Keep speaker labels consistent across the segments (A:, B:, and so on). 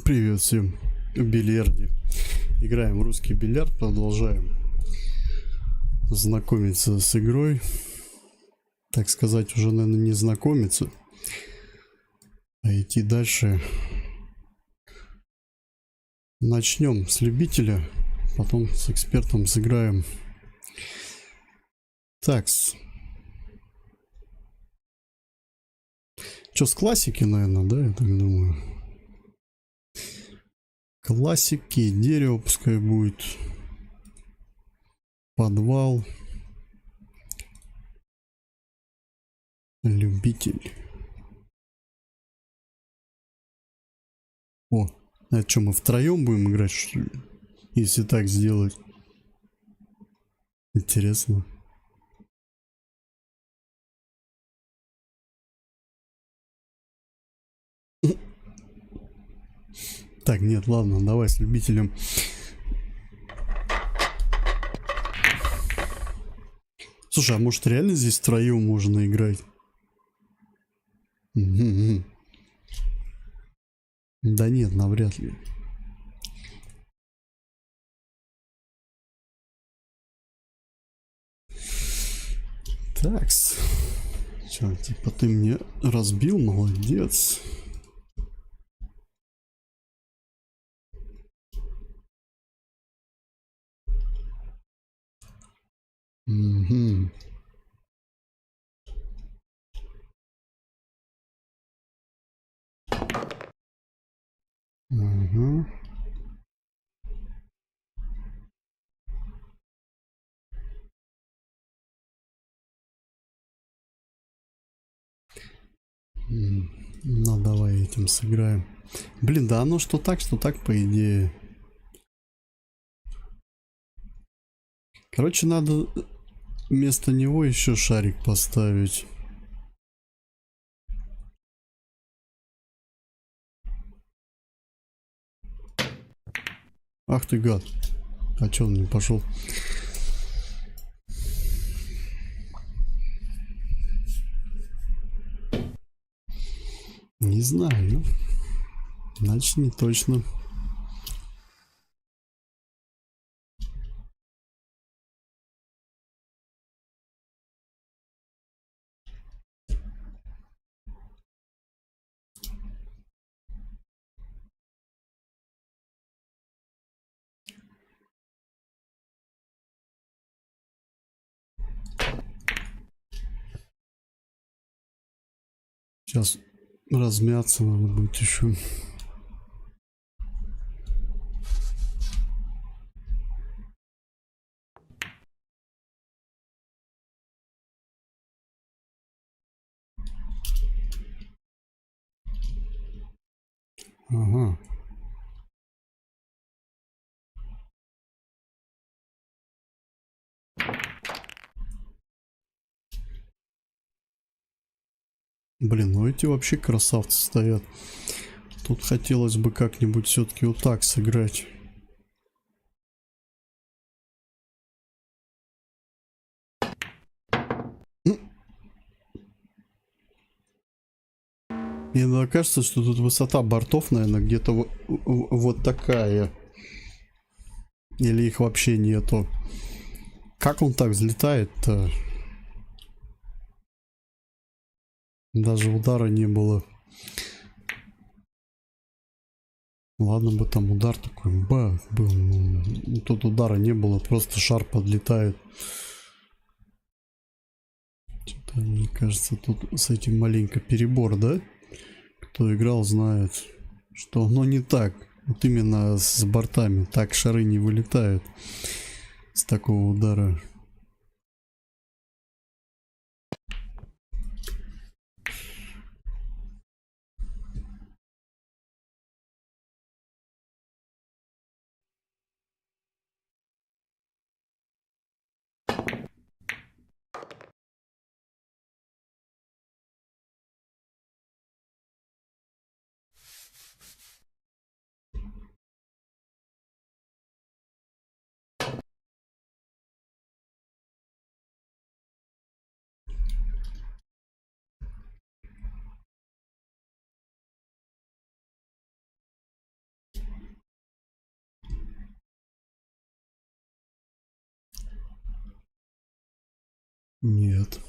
A: Привет всем в бильярде. Играем в русский бильярд, продолжаем знакомиться с игрой. Так сказать, уже, наверное, не знакомиться, а идти дальше. Начнем с любителя, потом с экспертом сыграем. Такс. Что, с классики, наверное, да, я так думаю. Классики, дерево пускай будет. Подвал. Любитель. О, а что, мы втроем будем играть, что ли? Если так сделать. Интересно. Так, нет, ладно, давай с любителем. Слушай, а может реально здесь втроем можно играть? Угу. Да нет, навряд ли. Такс. Че, типа ты мне разбил, молодец. Угу. Угу. Ну давай этим сыграем. Блин, да оно что так по идее. Короче, надо вместо него еще шарик поставить. Ах ты гад. А че он не пошел? Не знаю. Значит, не точно. Сейчас размяться надо будет еще. Ага. Блин, ну эти вообще красавцы стоят. Тут хотелось бы как-нибудь все-таки вот так сыграть. Мне иногда кажется, что тут высота бортов, наверное, где-то вот такая. Или их вообще нету. Как он так взлетает-то? Даже удара не было. Ладно бы там удар такой бах был. Ну, тут удара не было, просто шар подлетает. Что-то, мне кажется, тут с этим маленько перебор, да? Кто играл, знает, что оно не так. Вот именно с бортами. Так шары не вылетают с такого удара. Нет.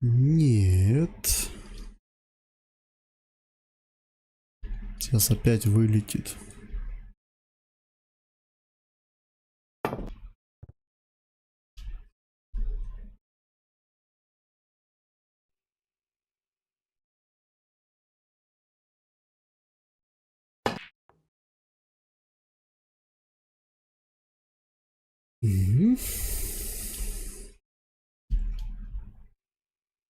A: Нет. Сейчас опять вылетит. Мгм.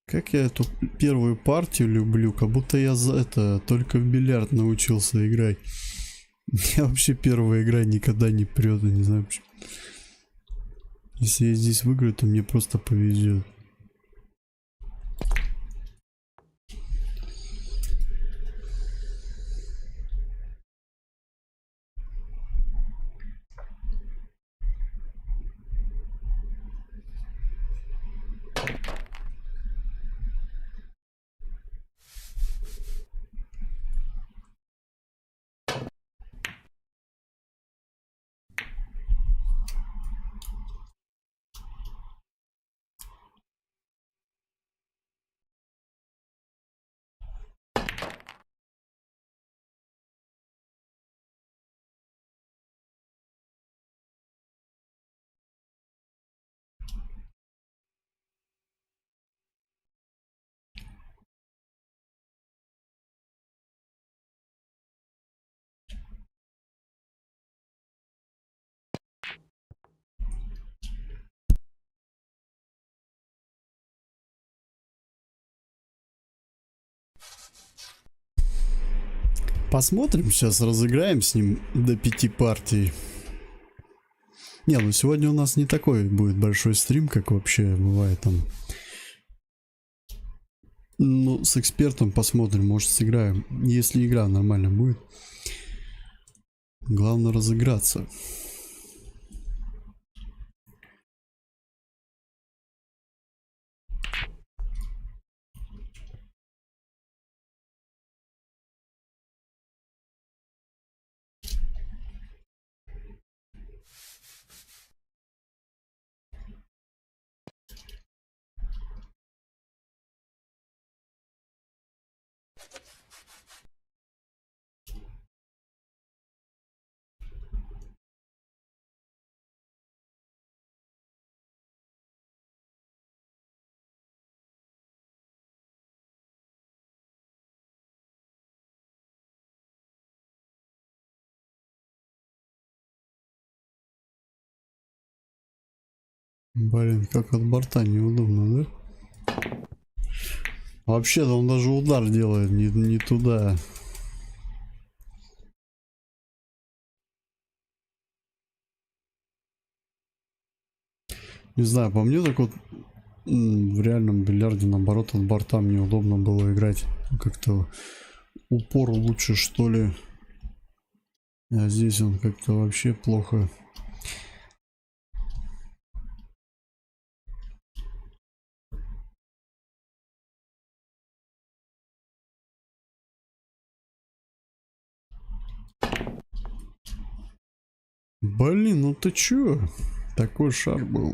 A: Как я эту первую партию люблю, как будто я за это только в бильярд научился играть. Я вообще первая игра никогда не прет, не знаю почему. Если я здесь выиграю, то мне просто повезет. Посмотрим, сейчас разыграем с ним до 5 партий. Не, ну сегодня у нас не такой будет большой стрим, как вообще бывает там. Ну, с экспертом посмотрим, может сыграем. Если игра нормально будет. Главное разыграться. Блин, как от борта неудобно, да? Вообще-то он даже удар делает не туда. Не знаю, по мне так вот в реальном бильярде наоборот от борта мне удобно было играть. Как-то упор лучше, что ли. А здесь он как-то вообще плохо. Блин, ну ты чё? Такой шар был.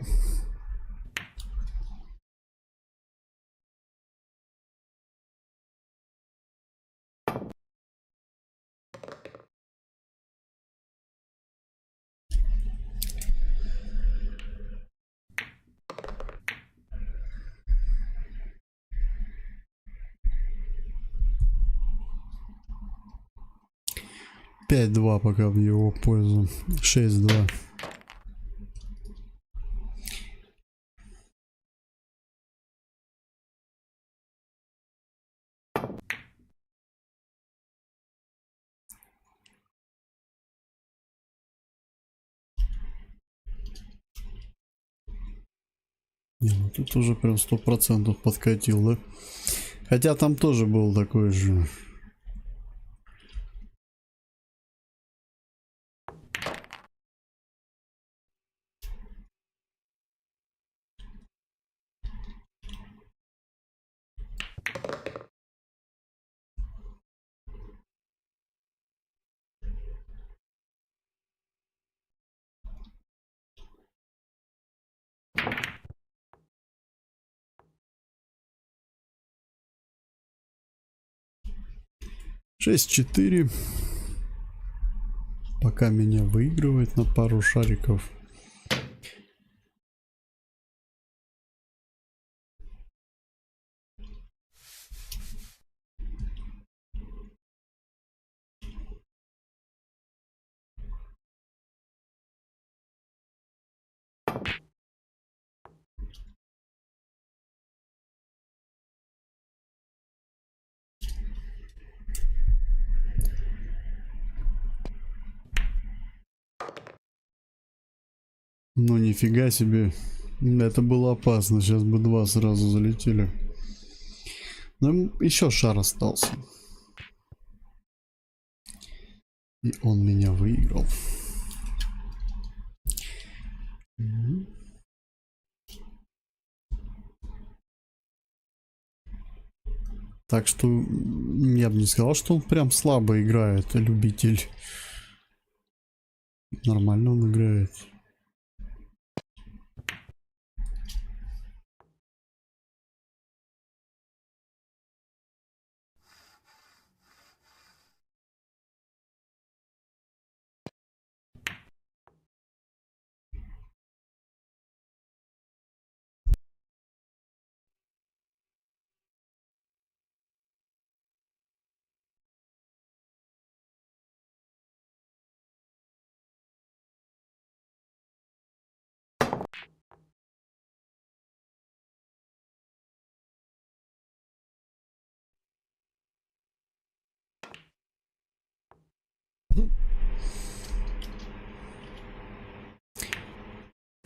A: Пять два пока в его пользу. 6-2. Не, ну тут уже прям 100% подкатил, да? Хотя там тоже был такой же. 6-4. Пока меня выигрывает на пару шариков. Ну нифига себе. Это было опасно. Сейчас бы два сразу залетели. Но еще шар остался. И он меня выиграл. Так что я бы не сказал, что он прям слабо играет, любитель. Нормально он играет.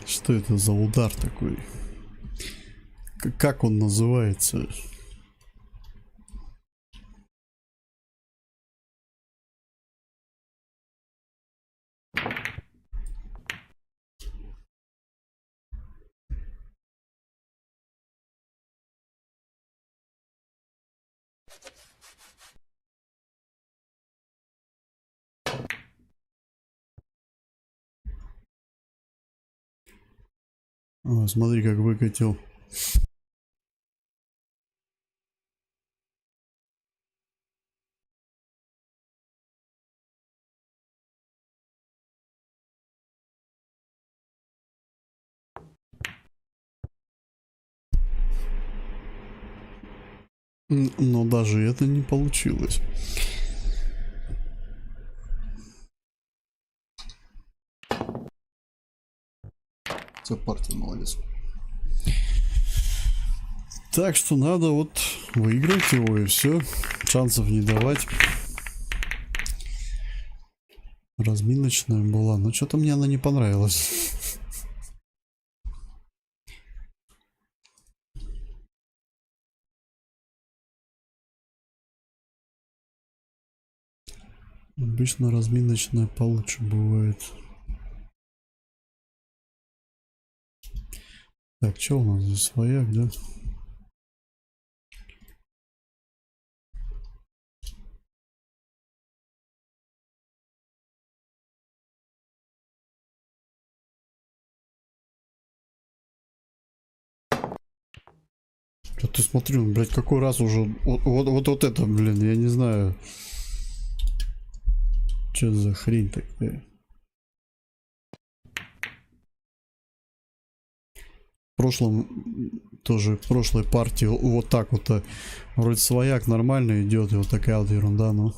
A: Что это за удар такой? Как он называется? О, смотри, как выкатил. Но даже это не получилось. Все, партия, молодец. Так что надо вот выиграть его и все. Шансов не давать. Разминочная была. Но что-то мне она не понравилась. Обычно разминочная получше бывает. Так, что у нас здесь свояк, да? Что ты смотри, блядь, какой раз уже. Вот это, блин, я не знаю. Что за хрень такая? В прошлом, тоже в прошлой партии вот так вот вроде свояк нормально идет, и вот такая вот ерунда, ну.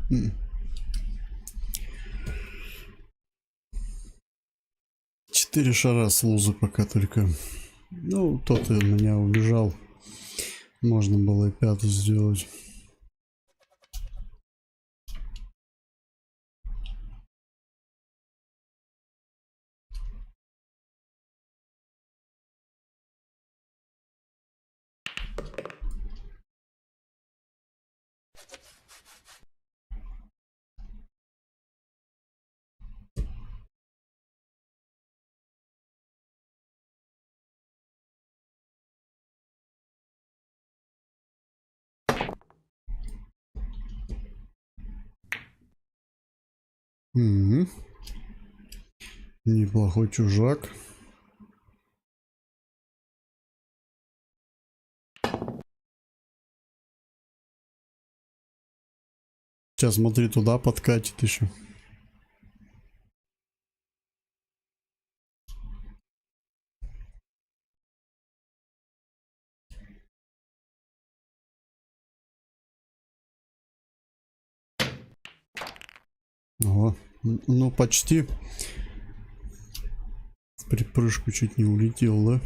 A: М. 4 шара с лузы пока только. Ну, тот и у меня убежал. Можно было и 5-й сделать. Мгм. Неплохой чужак. Сейчас смотри, туда подкатит еще. Ага. Ну, почти. В припрыжку чуть не улетел, да?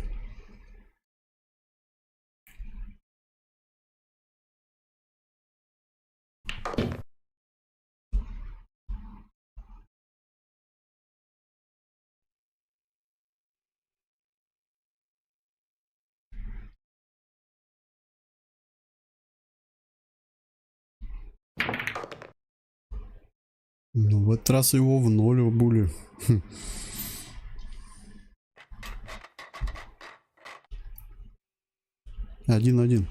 A: Ну, в этот раз его в ноль убули. 1-1.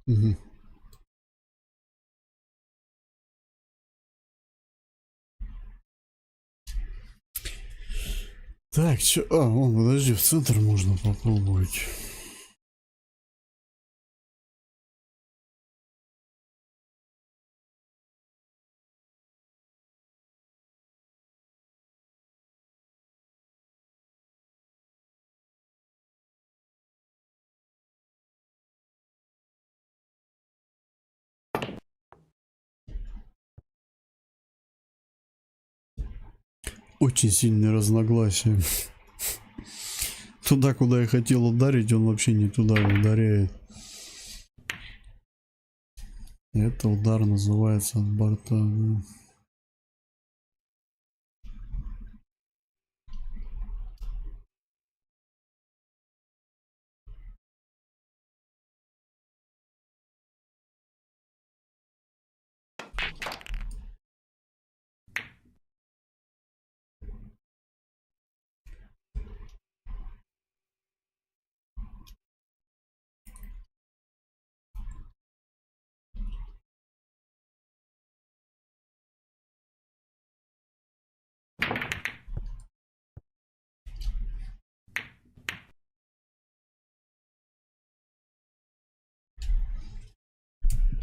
A: Мгм. Так, чё? А, вон, подожди, в центр можно попробовать. Очень сильные разногласия. Туда, куда я хотел ударить, он вообще не туда ударяет. Это удар называется от борта. Да.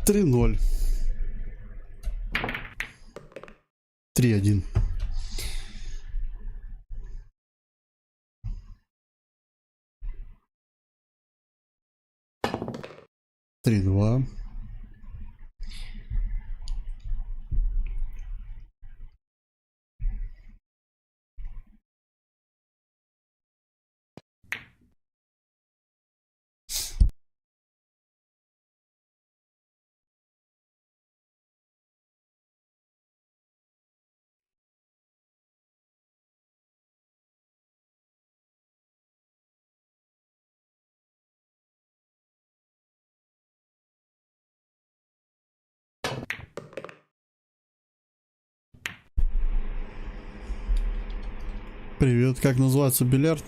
A: 3-0. 3-1. Три, два. Привет, как называется бильярд?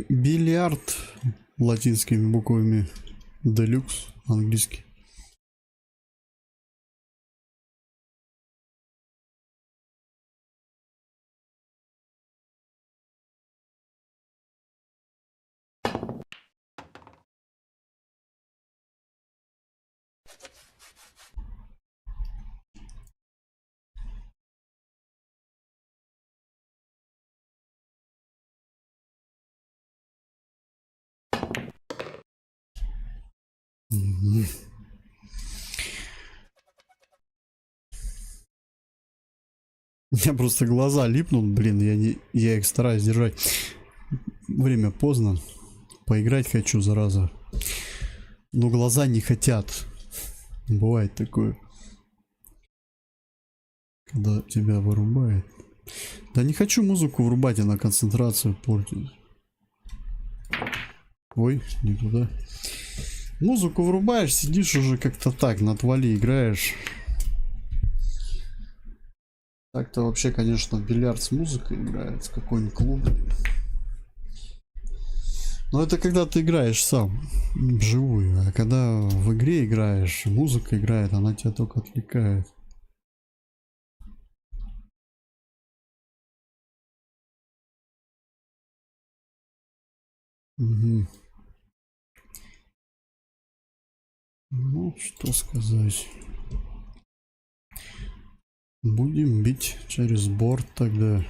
A: Бильярд латинскими буквами. Делюкс английский. Мгм. У меня просто глаза липнут, блин, я их стараюсь держать. Время поздно. Поиграть хочу, зараза. Но глаза не хотят. Бывает такое. Когда тебя вырубает. Да не хочу музыку врубать, она концентрацию портит. Ой, не туда. Музыку врубаешь, сидишь уже как-то так, на отвали играешь. Так-то вообще, конечно, в бильярд с музыкой играет, в какой-нибудь клуб. Но это когда ты играешь сам, вживую. А когда в игре играешь, музыка играет, она тебя только отвлекает. Угу. Ну, что сказать. Будем бить через борт тогда.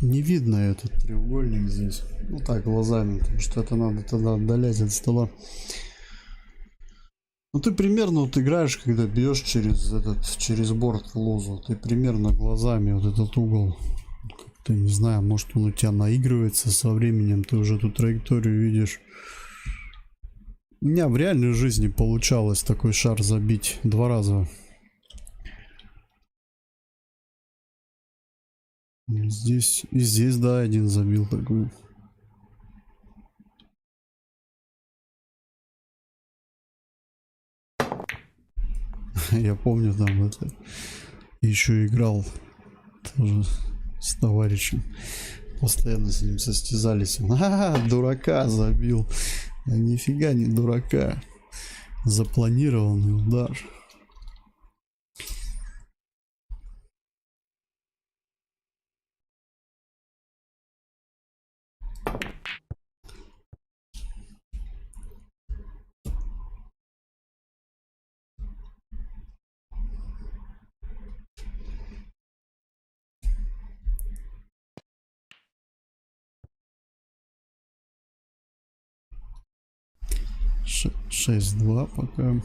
A: Не видно этот треугольник здесь. Ну так, глазами, потому что это надо тогда отдалять от стола. Ну ты примерно вот играешь, когда бьешь через борт лозу, ты примерно глазами вот этот угол, как-то не знаю, может он у тебя наигрывается со временем, ты уже эту траекторию видишь. У меня в реальной жизни получалось такой шар забить 2 раза. Здесь и здесь, да, один забил такой. Я помню там это. Еще играл тоже с товарищем. Постоянно с ним состязались. Дурака забил. А нифига не дурака. Запланированный удар. Ш 6-2 пока.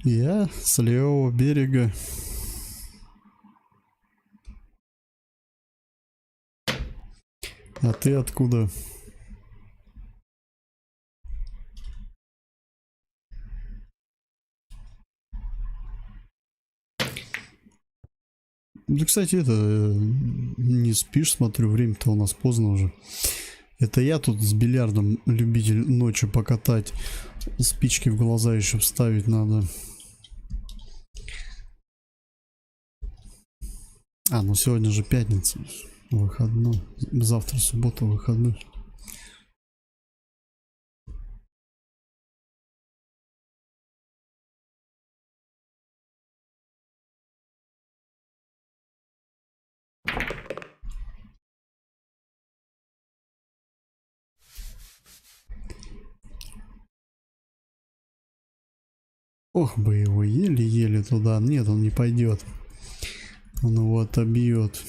A: Я с левого берега. А ты откуда? Да, кстати, это не спишь, смотрю, время-то у нас поздно уже. Это я тут с бильярдом любитель ночью покатать. Спички в глаза еще вставить надо. А, ну сегодня же пятница. Выходной. Завтра суббота, выходной. Ох бы его, еле-еле туда. Нет, он не пойдет. Он его отобьет.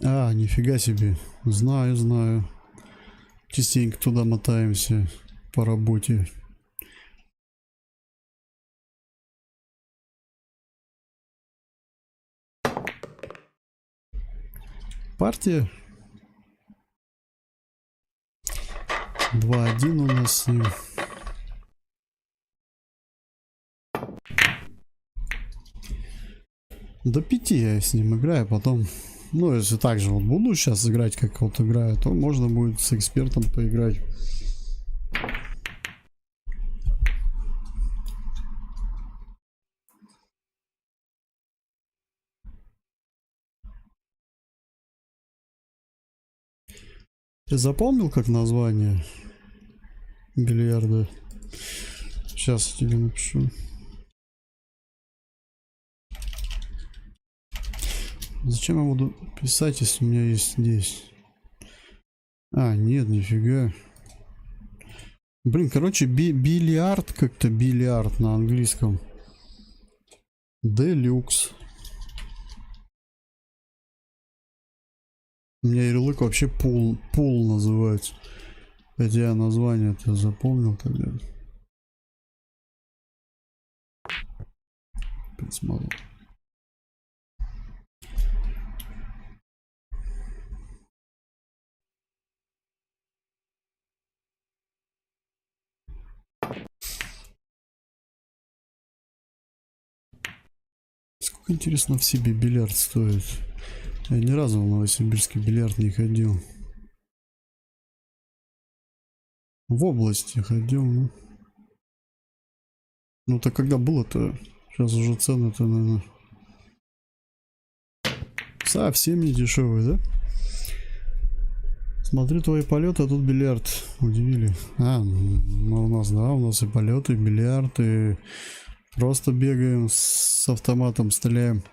A: А, нифига себе. Знаю, знаю. Частенько туда мотаемся по работе. Партия. 2-1 у нас с ним. До 5 я с ним играю, потом... Ну, если так же вот буду сейчас играть, как вот играю, то можно будет с экспертом поиграть. Ты запомнил, как название бильярда? Сейчас я тебе напишу. Зачем я буду писать, если у меня есть здесь? А, нет, нифига. Блин, короче, бильярд как-то, бильярд на английском. Делюкс. У меня ярлык вообще пул называется. Хотя я название-то запомнил тогда. Посмотрим. Сколько, интересно, в себе бильярд стоит? Я ни разу в новосибирский бильярд не ходил. В области ходил, ну. Ну так когда было-то? Сейчас уже цены-то, наверное, совсем не дешевые, да? Смотрю твои полеты, а тут бильярд. Удивили. А, ну у нас, да, у нас и полеты, и бильярд, и просто бегаем с автоматом, стреляем.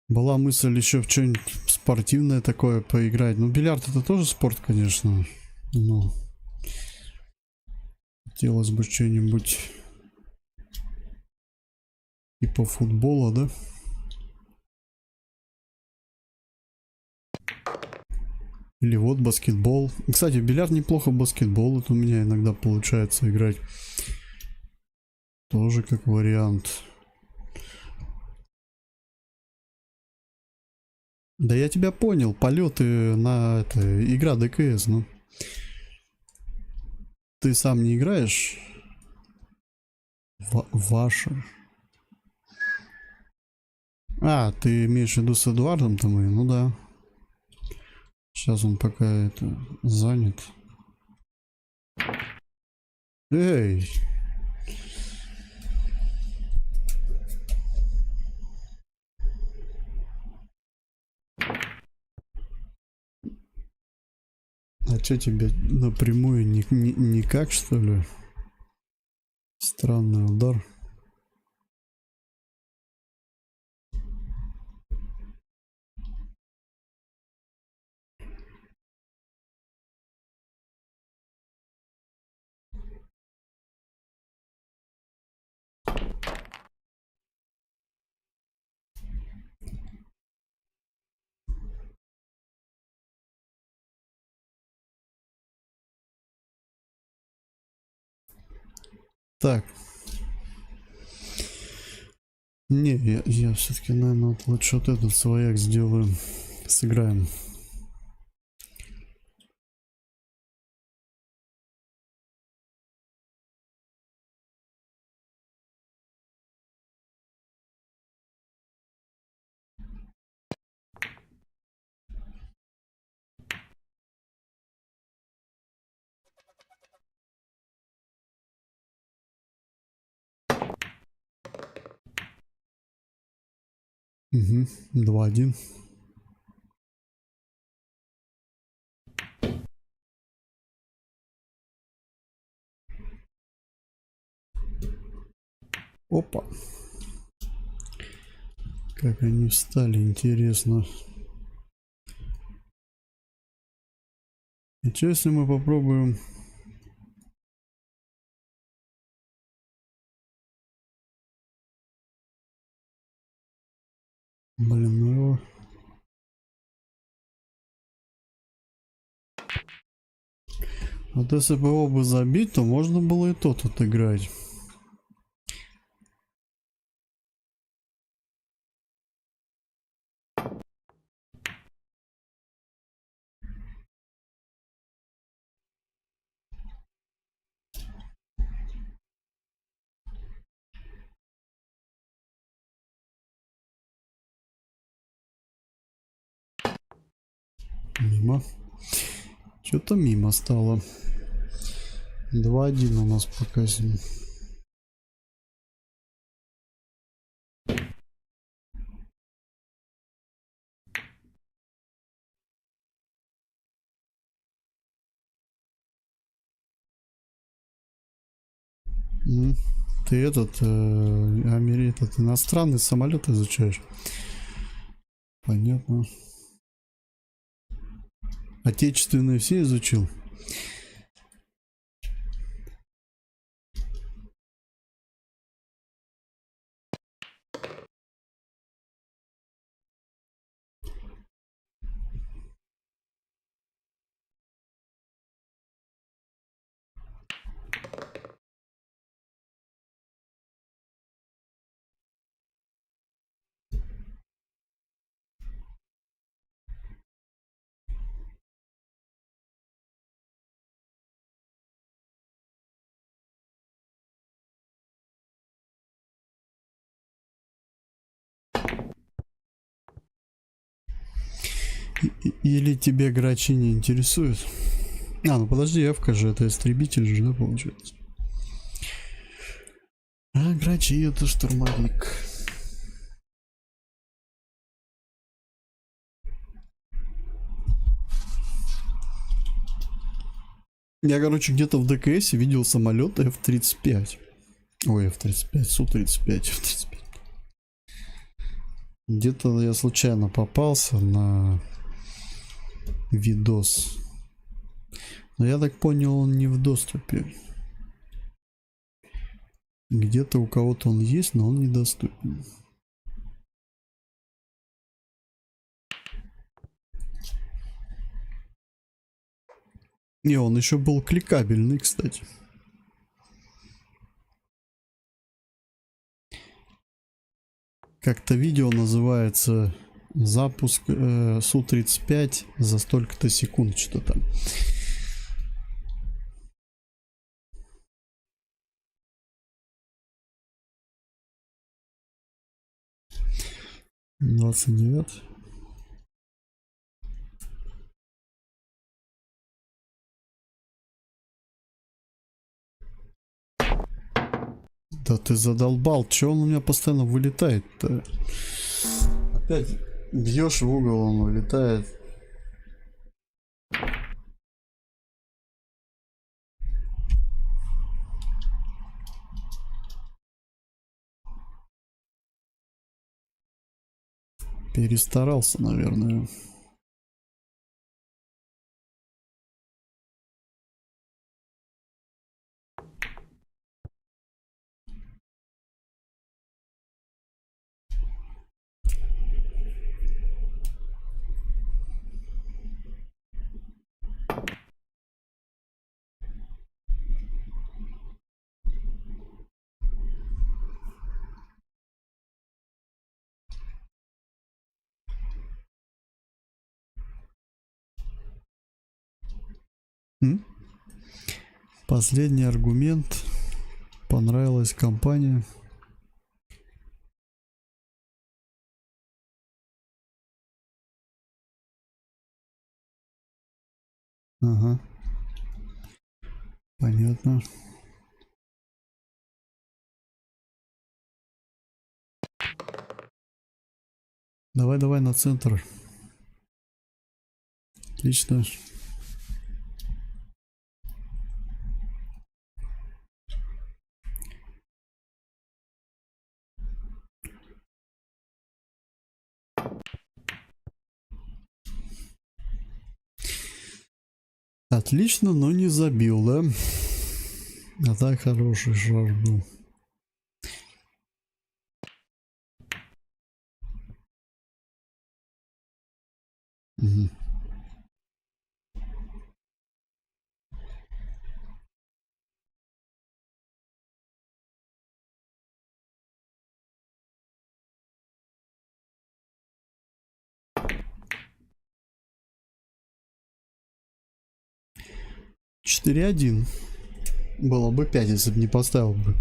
A: Была мысль еще в что-нибудь спортивное такое поиграть. Ну, бильярд это тоже спорт, конечно. Но хотелось бы что-нибудь типа футбола, да? Или вот баскетбол. Кстати, в бильярд неплохо, баскетбол это у меня иногда получается играть. Тоже как вариант. Да я тебя понял, полеты на это, игра ДКС, ну. Ты сам не играешь? Ваша. А, ты имеешь в виду с Эдуардом там и, ну да. Сейчас он пока это занят. Эй! А что тебе напрямую никак, что ли? Странный удар. Так. Не, я все-таки, наверное, вот лучше вот этот свояк сделаю. Сыграем. Угу. 2-1. Опа. Как они встали, интересно. И что, если мы попробуем... Блин, ну его... Вот если бы его бы забить, то можно было и тот отыграть. Мимо. Что-то мимо стало. 2-1 у нас пока. Ты этот, этот иностранный самолет изучаешь? Понятно. Отечественные все изучил? Или тебе грачи не интересуют? А, ну подожди, Эвка же, это истребитель же, да, получается? А грачи это штурмовик. Я, короче, где-то в ДКС видел самолет F-35. Ой, F-35, Су-35, F-35. Где-то я случайно попался на видос. Но я так понял, он не в доступе. Где-то у кого-то он есть, но он недоступен. Не, он еще был кликабельный, кстати. Как-то видео называется запуск Су-35 за столько-то секунд, что там. Двадцать 29. Да ты задолбал, че он у меня постоянно вылетает-то? Опять бьешь в угол, он вылетает. Перестарался, наверное. М? Последний аргумент. Понравилась компания. Ага. Понятно. Давай, давай на центр. Отлично. Отлично, но не забил, да? А так хороший шар был. Угу. Четыре один. Было бы 5, если бы не поставил бы.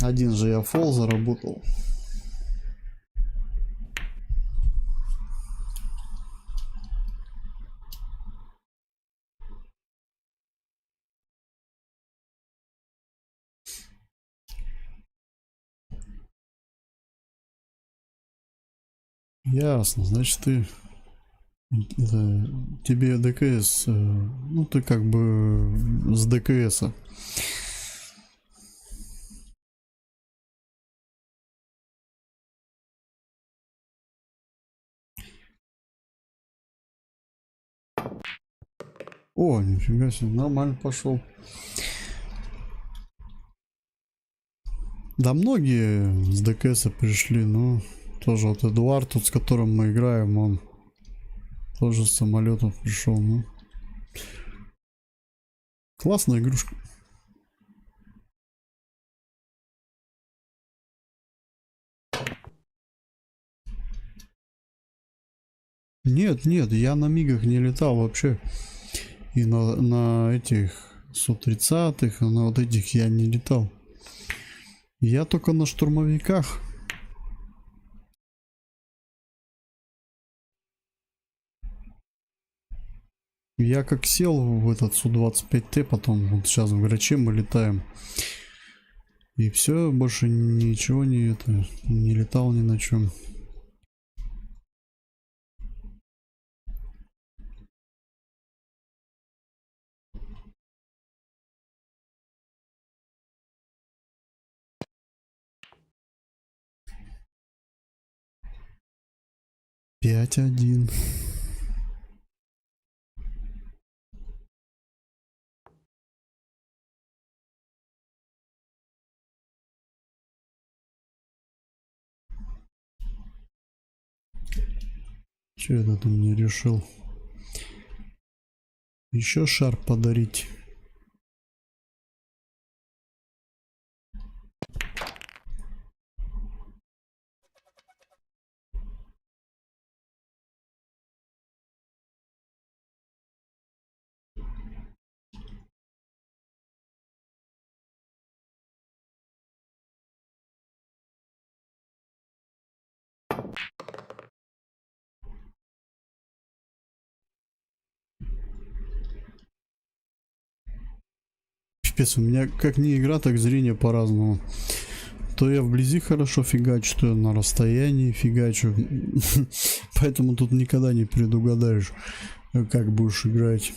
A: Один же я фол заработал. Ясно, значит ты... Это, тебе ДКС... Ну ты как бы с ДКСа. О, нифига себе, нормально пошел. Да многие с ДКСа пришли, но тоже вот Эдуард, тут с которым мы играем, он тоже с самолетом пришел, ну. Классная игрушка. Нет, нет, я на мигах не летал вообще. И на этих Су-30-х, на вот этих я не летал. Я только на штурмовиках. Я как сел в этот Су-25Т, потом вот сейчас в Граче мы летаем. И все, больше ничего не летал ни на чем. Пять один. Че это ты мне решил? Еще шар подарить. Пипец, у меня как не игра, так зрение по-разному. То я вблизи хорошо фигачу, то я на расстоянии фигачу. Поэтому тут никогда не предугадаешь, как будешь играть.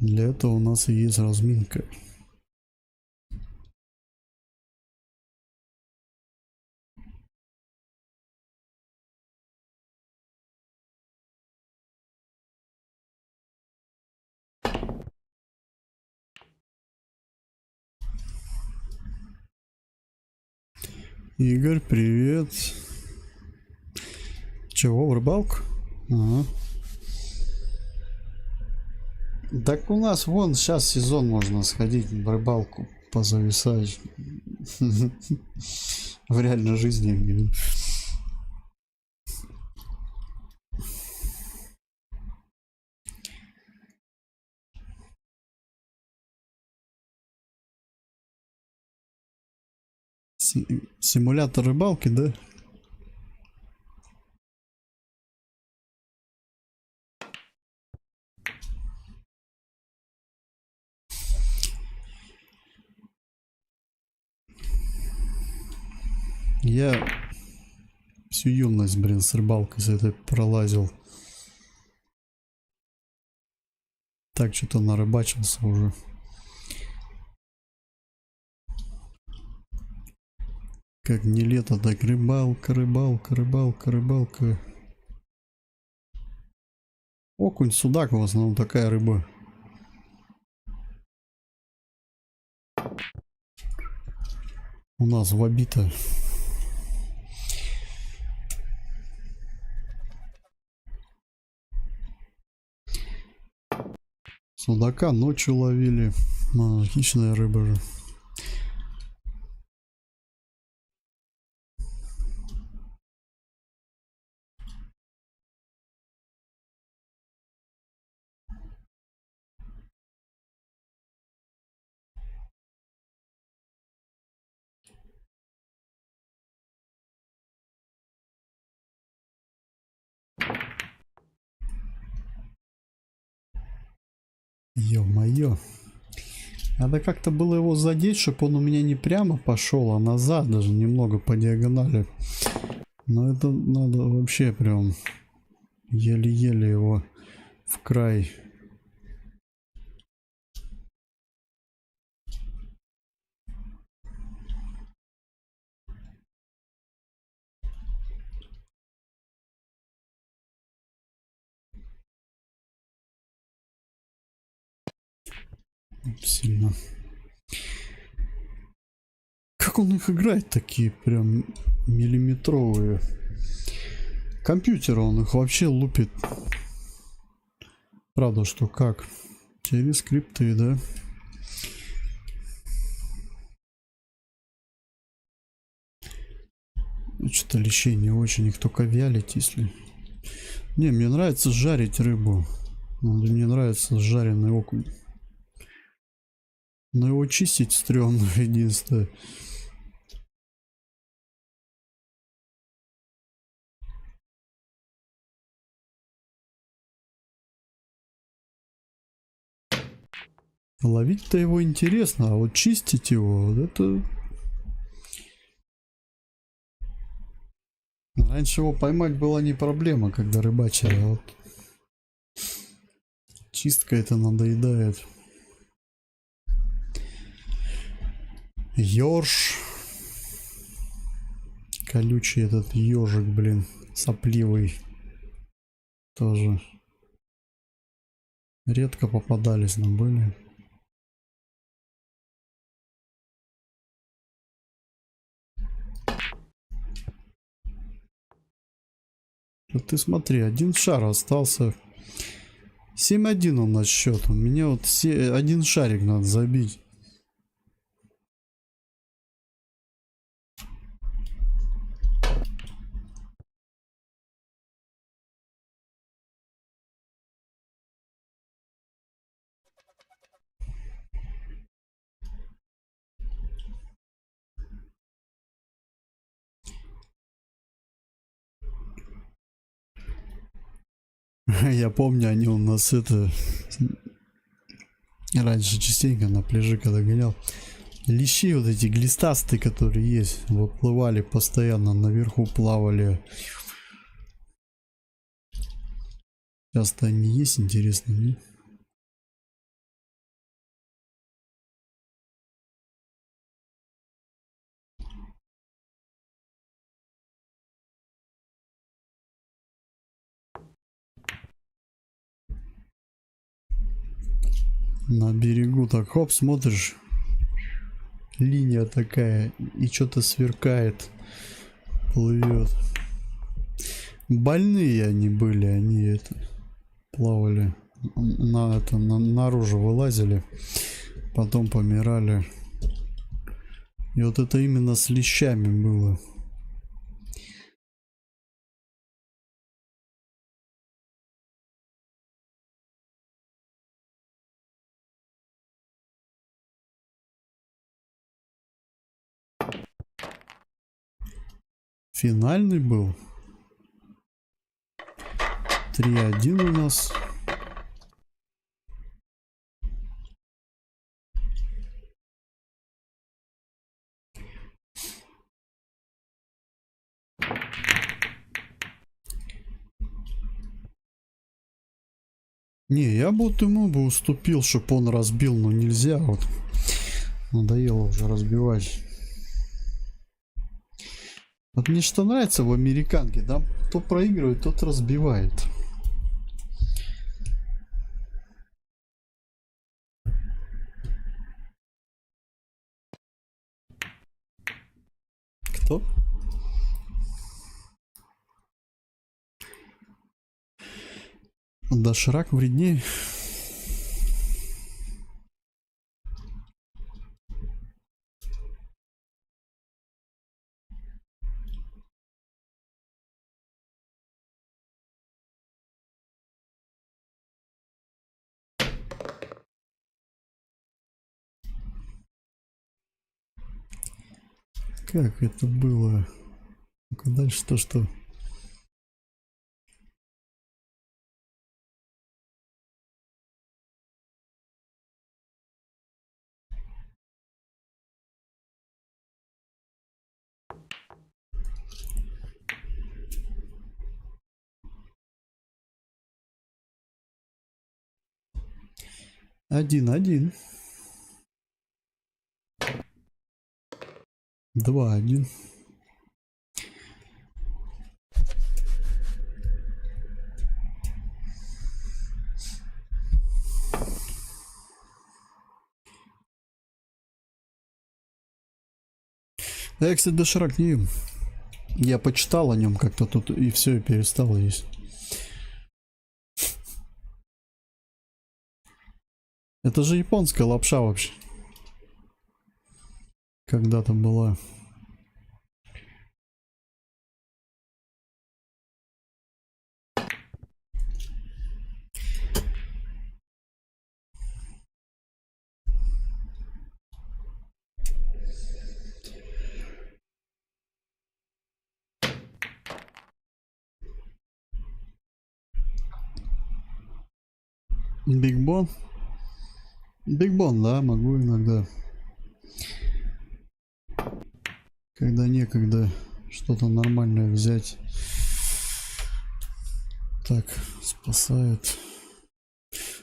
A: Для этого у нас и есть разминка. Игорь, привет. Чего, в рыбалку? Ага. Так у нас вон сейчас сезон, можно сходить в рыбалку, позависать. В реальной жизни. Симулятор рыбалки, да? Я всю юность, блин, с рыбалкой с этой пролазил. Так что-то нарыбачился уже. Как не лето, так рыбалка, рыбалка, рыбалка, рыбалка. Окунь, судак в основном такая рыба. У нас в обита. Судака ночью ловили. Хищная рыба же. Ё-моё. Надо как-то было его задеть, чтобы он у меня не прямо пошел, а назад, даже немного по диагонали. Но это надо вообще прям еле-еле его в край. Сильно. Как он их играет, такие прям миллиметровые. Компьютер он их вообще лупит. Правда, что как? Через скрипты, да? Что-то лещей не очень, их только вялить, если... Не, мне нравится жарить рыбу. Мне нравится жареный окунь. Но его чистить стрёмно, единственное. Ловить-то его интересно, а вот чистить его, вот это... Раньше его поймать была не проблема, когда рыбачили, а вот чистка это надоедает. Ёрш. Колючий этот ежик, блин, сопливый. Тоже редко попадались, но были. Вот ты смотри, один шар остался. 7-1 у нас счет. У меня вот один шарик надо забить. Я помню, они у нас это... Раньше частенько на пляже, когда гонял. Лещи вот эти глистастые, которые есть, выплывали постоянно, наверху плавали. Часто они есть, интересно, нет? На берегу так хоп, смотришь, линия такая, и что-то сверкает, плывет. Больные они были, они это плавали наружу вылазили, потом помирали. И вот это именно с лещами было. Финальный был. 3-1 у нас. Не, я бы вот ему бы уступил, чтобы он разбил, но нельзя. Вот надоело уже разбивать. Вот мне что нравится в американке, да? Кто проигрывает, тот разбивает. Кто? Доширак вреднее. Как это было? Ну-ка дальше то, что... Один. 2-1. Да я, кстати, доширак не ем. Я почитал о нем как-то тут и все, и перестал есть. Это же японская лапша вообще. Когда-то была. Биг Бон? Биг Бон, да, могу иногда. Когда некогда что-то нормальное взять. Так, спасает.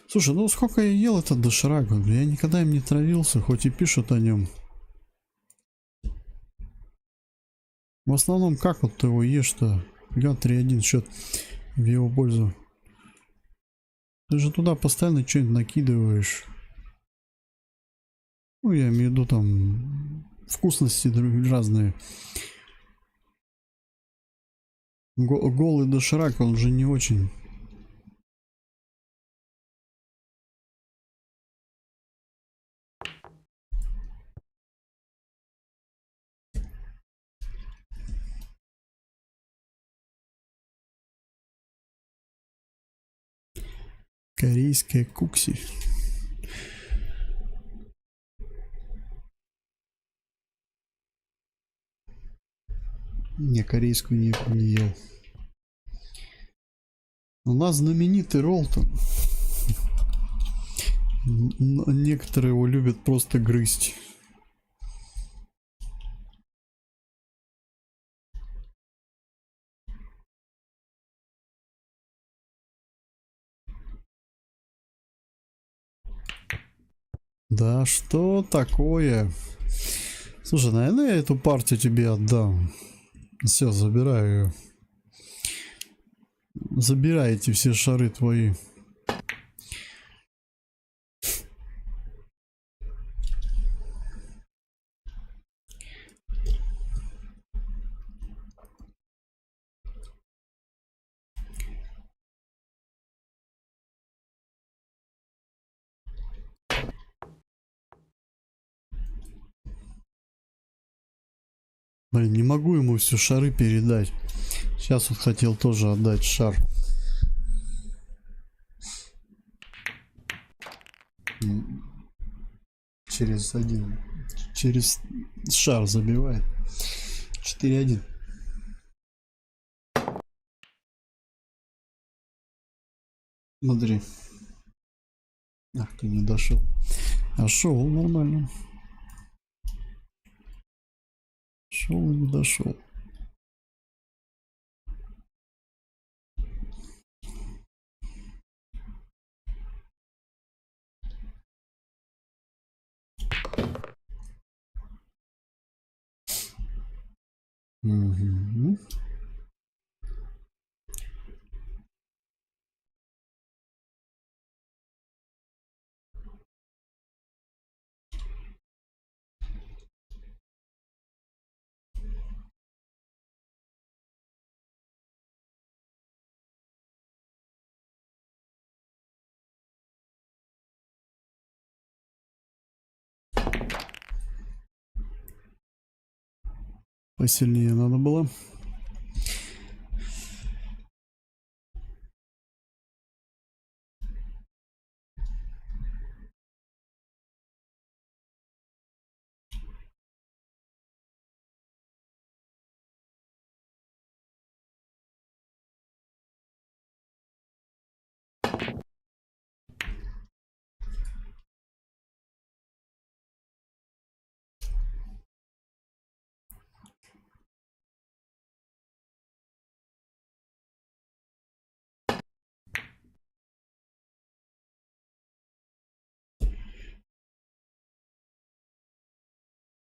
A: Слушай, ну сколько я ел этот доширак? Я никогда им не травился, хоть и пишут о нем. В основном, как вот ты его ешь-то? 3-1 счет в его пользу. Ты же туда постоянно что-нибудь накидываешь. Ну, я имею в виду там вкусности разные. Голый доширак, он же не очень. Корейская кукси. Не, корейскую не ел. У нас знаменитый ролл-то. Некоторые его любят просто грызть. Да что такое? Слушай, наверное, я эту партию тебе отдам. Все, забираю ее. Забирай эти все шары твои. Блин, не могу ему все шары передать. Сейчас вот хотел тоже отдать шар. Через один. Через шар забивает. 4-1. Смотри. Ах, ты не дошел. А шел нормально. Шел и не дошел. Угу. Посильнее надо было.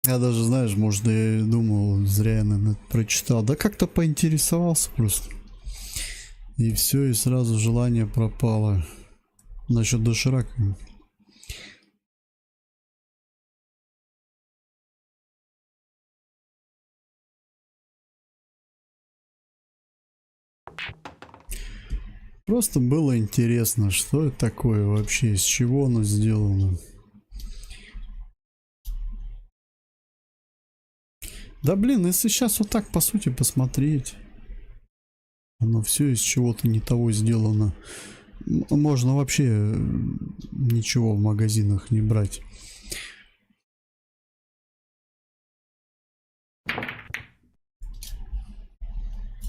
A: Я даже, знаешь, может, я и думал, зря я, наверное, прочитал. Да как-то поинтересовался просто. И все, и сразу желание пропало. Насчет доширака. Просто было интересно, что это такое вообще, из чего оно сделано. Да блин, если сейчас вот так по сути посмотреть, оно все из чего-то не того сделано. Можно вообще ничего в магазинах не брать.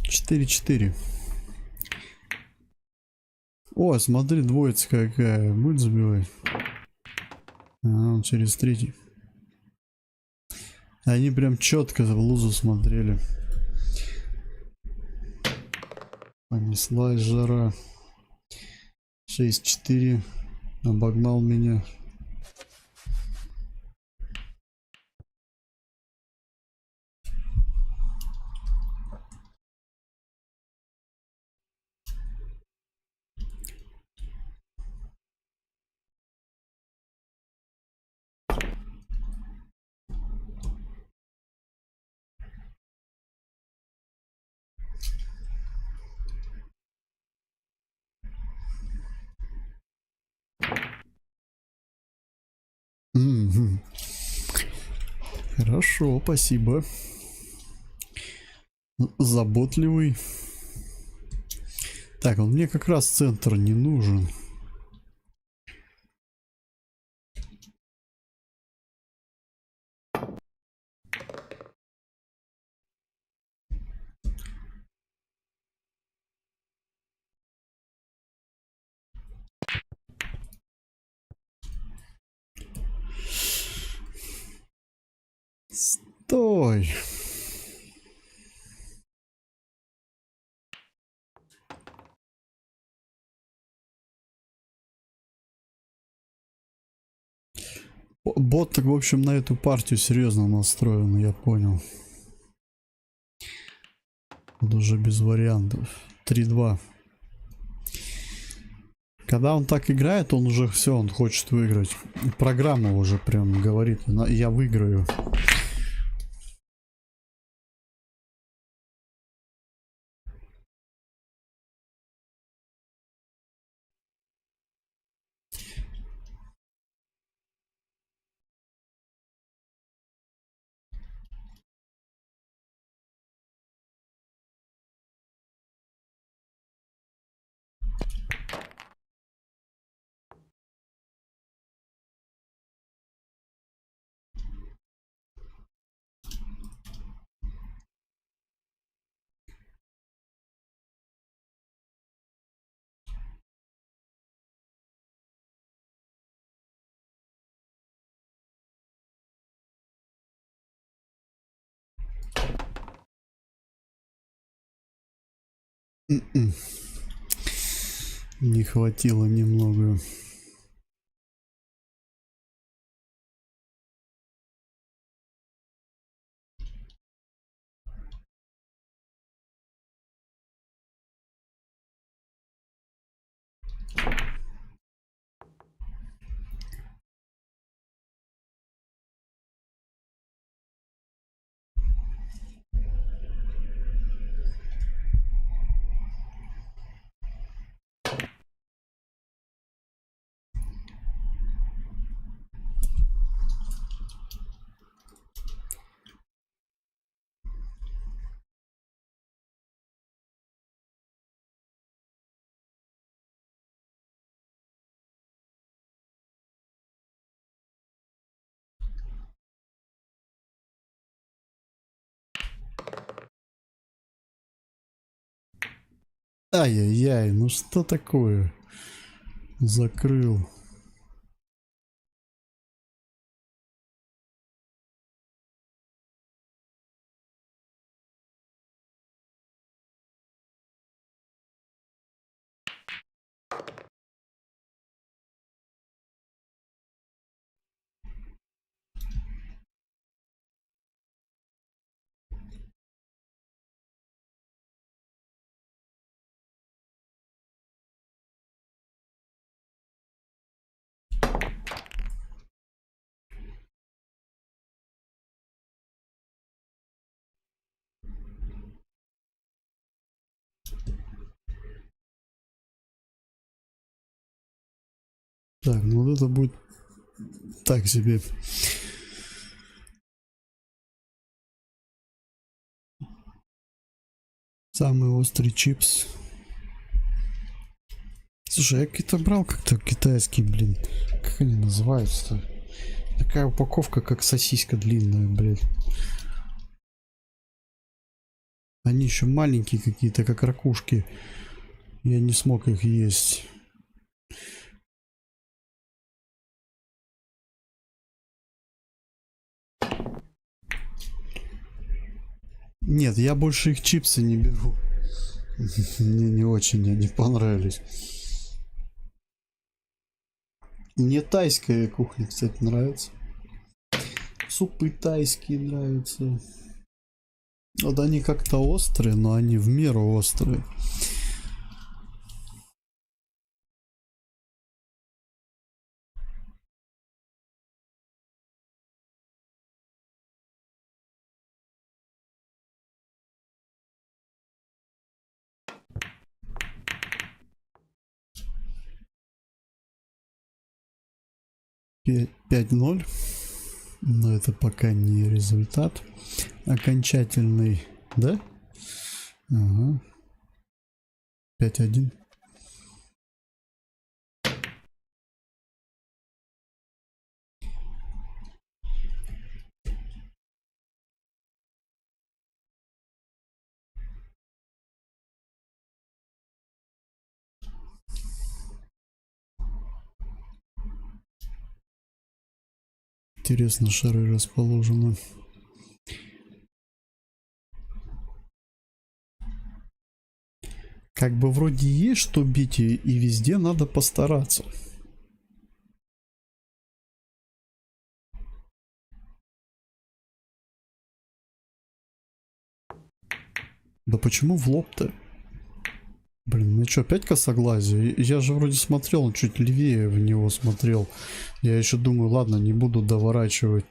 A: Четыре. О, смотри, двоица какая. Будет забивать. Он через третий. Они прям четко в лузу смотрели. Понеслась жара. 6-4. Обогнал меня. Мгм. Хорошо, спасибо. Заботливый. Так, он мне как раз центр не нужен. Стой. Бот, так в общем, на эту партию серьезно настроен, я понял. Тут уже без вариантов. 3-2. Когда он так играет, он уже все, он хочет выиграть. Программа уже прям говорит, я выиграю. Не хватило немного. Ай-яй-яй, ну что такое? Закрыл. Так, ну вот это будет так себе. Самый острый чипс. Слушай, я какие-то брал как-то китайский, блин. Как они называются-то? Такая упаковка, как сосиска длинная, блин. Они еще маленькие какие-то, как ракушки. Я не смог их есть. Нет, я больше их чипсы не беру. Мне не очень они понравились. Мне тайская кухня, кстати, нравится. Супы тайские нравятся. Вот они как-то острые, но они в меру острые. Пять ноль. Но это пока не результат окончательный, да? Ага. 5-1. Интересно, шары расположены. Как бы вроде есть что бить, и везде надо постараться. Да почему в лоб-то? Блин, ну что, опять косоглазие? Я же вроде смотрел, он чуть левее в него смотрел. Я еще думаю, ладно, не буду доворачивать.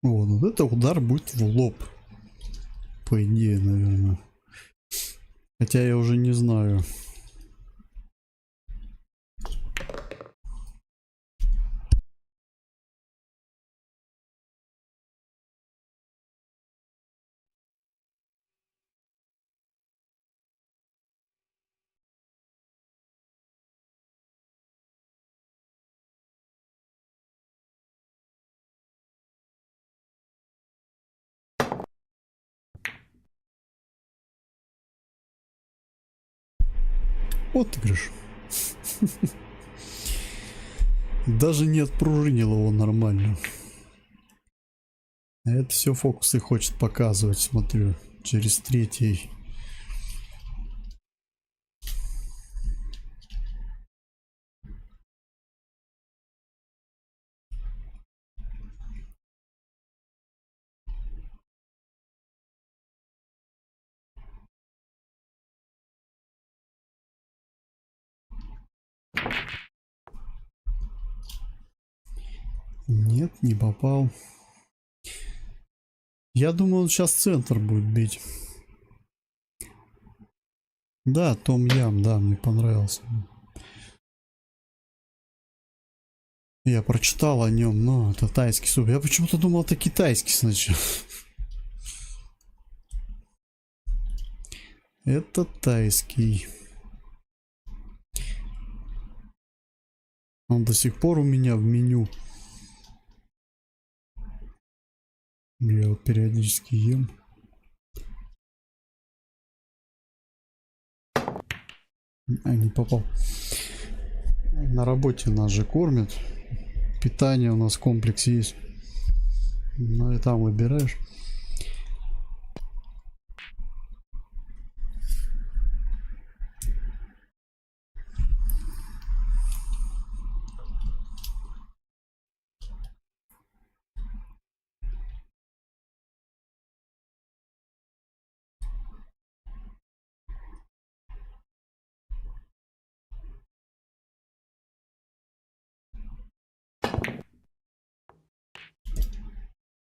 A: О, ну вот это удар будет в лоб. По идее, наверное. Хотя я уже не знаю. Вот ты говоришь. Даже не отпружинил его нормально. А это все фокусы хочет показывать, смотрю, через третий. Нет, не попал. Я думаю, он сейчас центр будет бить. Да, Том Ям, да, мне понравился. Я прочитал о нем, но это тайский суп. Я почему-то думал, это китайский сначала. Это тайский. Он до сих пор у меня в меню. Я его периодически ем. Не попал. На работе нас же кормят. Питание у нас комплекс есть. Ну и там выбираешь.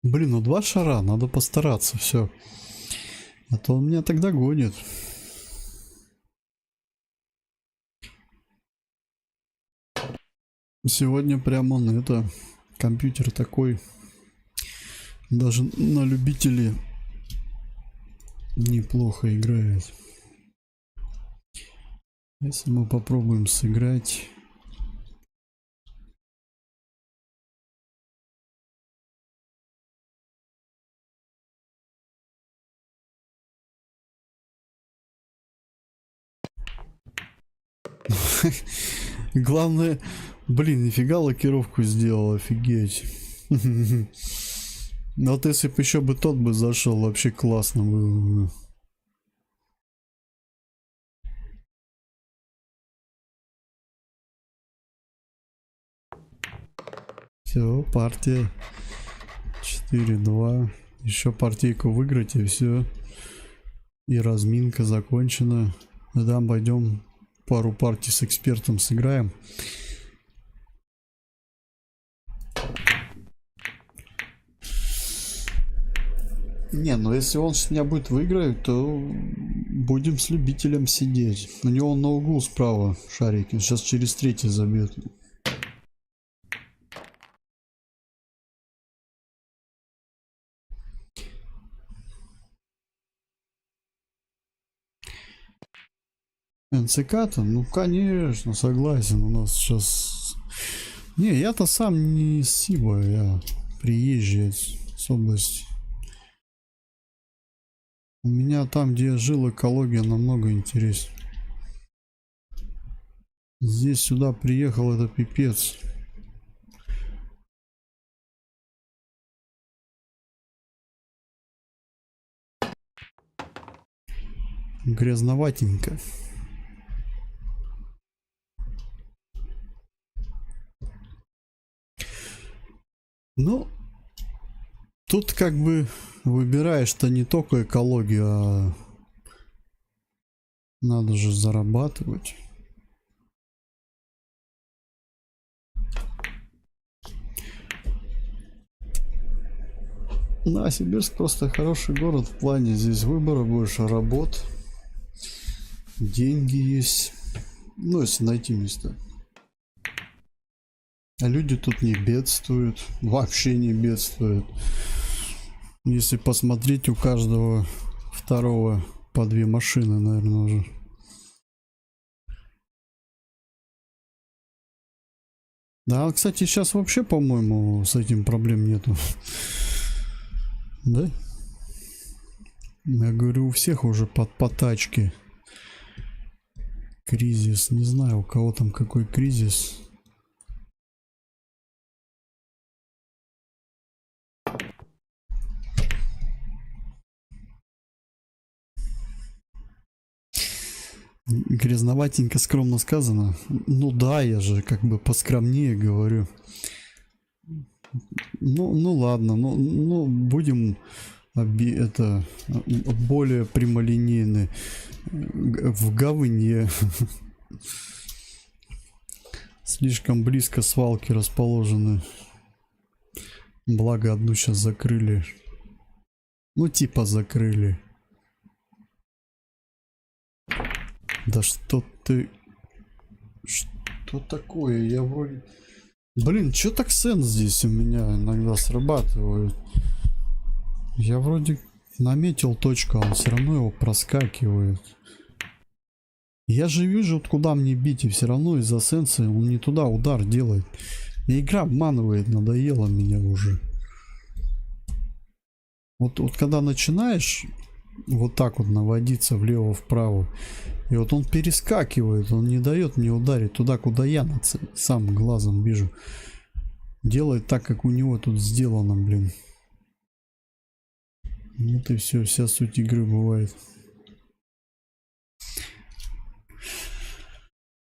A: Блин, ну 2 шара, надо постараться, все. А то он меня тогда гонит. Сегодня прям он это... Компьютер такой... Даже на любителей неплохо играет. Если мы попробуем сыграть... Главное, блин, нифига лакировку сделал, офигеть. Вот если бы еще бы тот бы зашел, вообще классно было бы. Все, партия 4-2. Еще партийку выиграть и все. И разминка закончена. Да, пойдем пару партий с экспертом сыграем. Не, ну если он с меня будет выиграть, то будем с любителем сидеть. У него на углу справа шарики. Сейчас через третий забьет. НЦК-то? Ну конечно, согласен. У нас сейчас... Не, я-то сам не с Сиба, я приезжий с области. У меня там, где я жил, экология намного интереснее. Здесь сюда приехал, это пипец. Грязноватенько. Ну, тут как бы выбираешь-то не только экологию, а надо же зарабатывать. Новосибирск просто хороший город в плане здесь выбора больше, работ, деньги есть, ну если найти место. А люди тут не бедствуют, вообще не бедствуют. Если посмотреть, у каждого второго по 2 машины, наверное, уже. Да, кстати, сейчас вообще, по-моему, с этим проблем нету. Да? Я говорю, у всех уже по тачке. Кризис. Не знаю, у кого там какой кризис. Грязноватенько, скромно сказано. Ну да, я же как бы поскромнее говорю. Ну ладно, ну будем это более прямолинейны. В говне. Слишком близко свалки расположены. Благо одну сейчас закрыли. Ну типа закрыли. Да что ты... Что такое? Я вроде... Блин, чё так сенс здесь у меня иногда срабатывает? Я вроде наметил точку, а он все равно его проскакивает. Я же вижу, вот куда мне бить, и все равно из-за сенса он не туда удар делает. И игра обманывает, надоело меня уже. Вот когда начинаешь вот так вот наводиться влево-вправо, и вот он перескакивает, он не дает мне ударить туда, куда я сам глазом вижу. Делает так, как у него тут сделано, блин. Вот и все, вся суть игры бывает.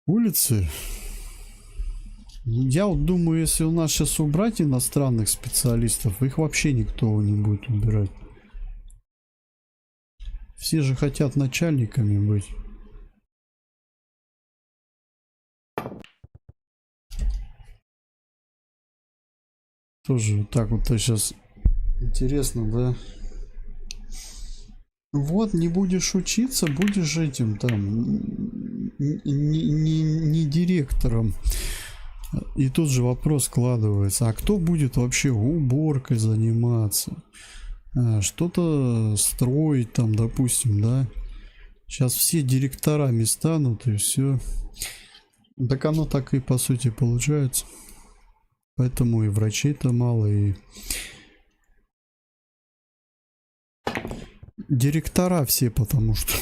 A: Улицы. Я вот думаю, если у нас сейчас убрать иностранных специалистов, их вообще никто не будет убирать. Все же хотят начальниками быть. Тоже вот так вот сейчас интересно, да? Вот, не будешь учиться, будешь этим там, не директором. И тут же вопрос складывается, а кто будет вообще уборкой заниматься? Что-то строить там, допустим, да? Сейчас все директорами станут и все. Так оно так и по сути получается. Поэтому и врачей-то мало, и директора все, потому что...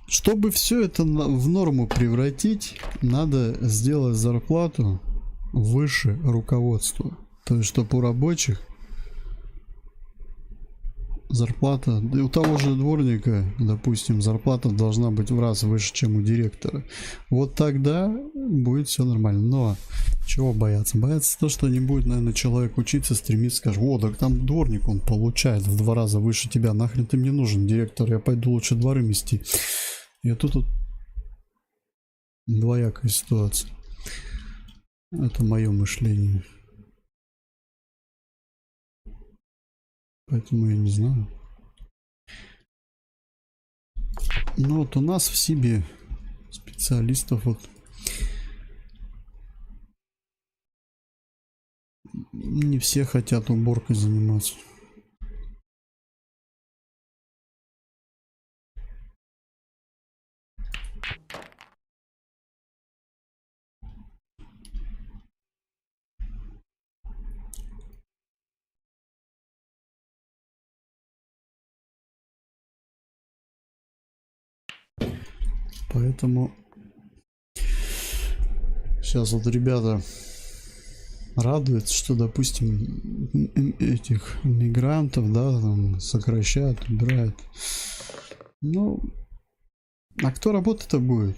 A: Чтобы все это в норму превратить, надо сделать зарплату выше руководства. То есть, чтобы у рабочих зарплата, да и у того же дворника, допустим, зарплата должна быть в раз выше, чем у директора. Вот тогда будет все нормально. Но чего бояться? Бояться то, что не будет, наверное, человек учиться, стремиться, скажет: о, так там дворник, он получает в 2 раза выше тебя, нахрен ты мне нужен, директор, я пойду лучше дворы мести. И тут двоякая ситуация. Это мое мышление. Поэтому я не знаю. Но вот у нас в Сибе специалистов вот не все хотят уборкой заниматься. Поэтому сейчас вот ребята радуются, что, допустим, этих мигрантов, да, там сокращают, убирают. Ну, а кто работать-то будет?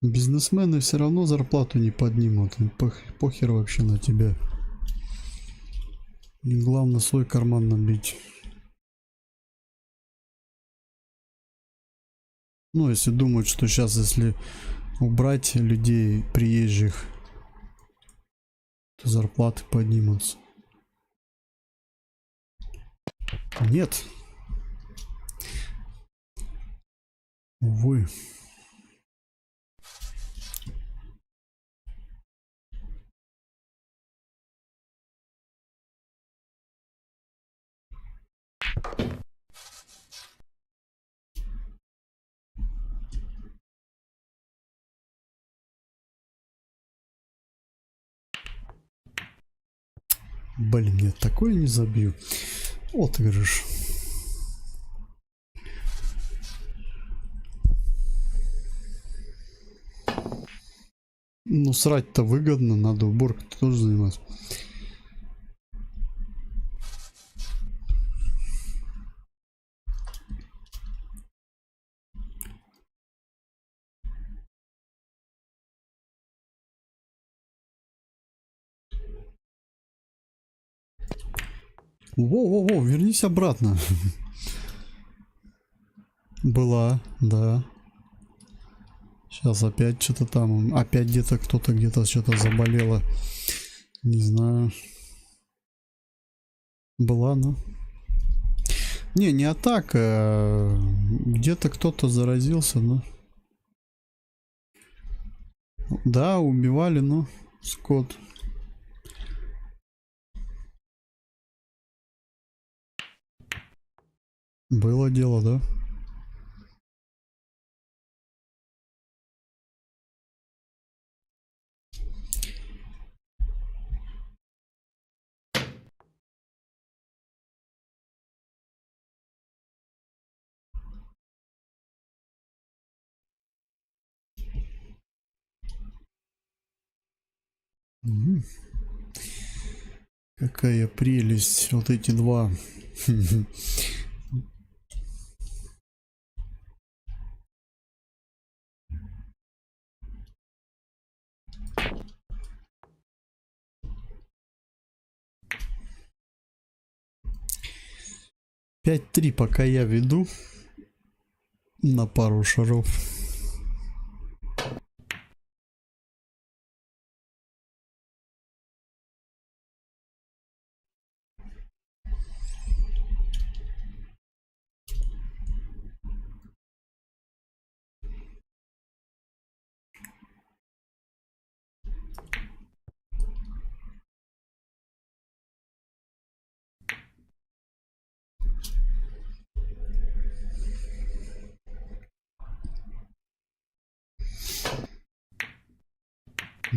A: Бизнесмены все равно зарплату не поднимут. Похер вообще на тебя. И главное свой карман набить. Ну, если думают, что сейчас, если убрать людей приезжих, то зарплаты поднимутся. Нет. Увы. Блин, нет, такое не забью. Вот говоришь. Ну, срать-то выгодно, надо уборкой тоже заниматься. Во-во-во, вернись обратно. Была, да. Сейчас опять что-то там. Опять где-то кто-то где-то что-то заболело. Не знаю. Была, ну. Не атака. Где-то кто-то заразился, ну. Да, убивали, ну, скот. Было дело, да? Мгм. Какая прелесть. Вот эти два. 5-3 пока я веду на пару шаров.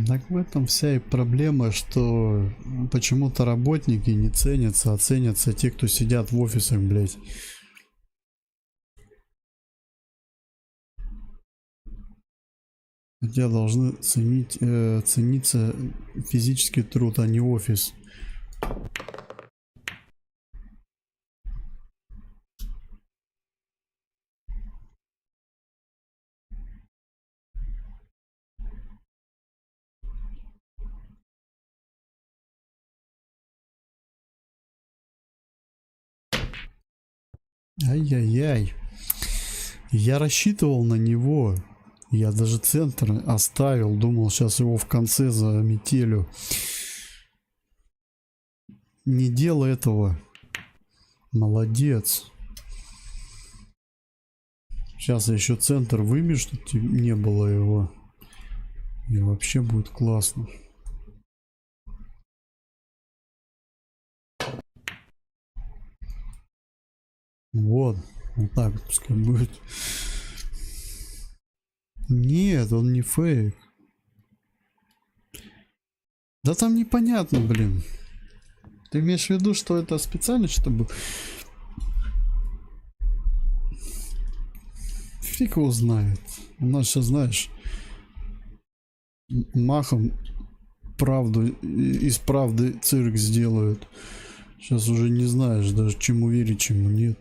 A: Так в этом вся и проблема, что почему-то работники не ценятся, а ценятся те, кто сидят в офисах, блять. Хотя должны цениться физический труд, а не офис. Ай-яй-яй. Я рассчитывал на него. Я даже центр оставил. Думал, сейчас его в конце заметелю. Не делай этого. Молодец. Сейчас я еще центр выбью, чтобы не было его. И вообще будет классно. Вот так пускай будет. Нет, он не фейк. Да там непонятно, блин. Ты имеешь в виду, что это специально, чтобы... Фиг его знает. У нас сейчас, знаешь, махом правду, из правды цирк сделают. Сейчас уже не знаешь даже, чему верить, чему нет.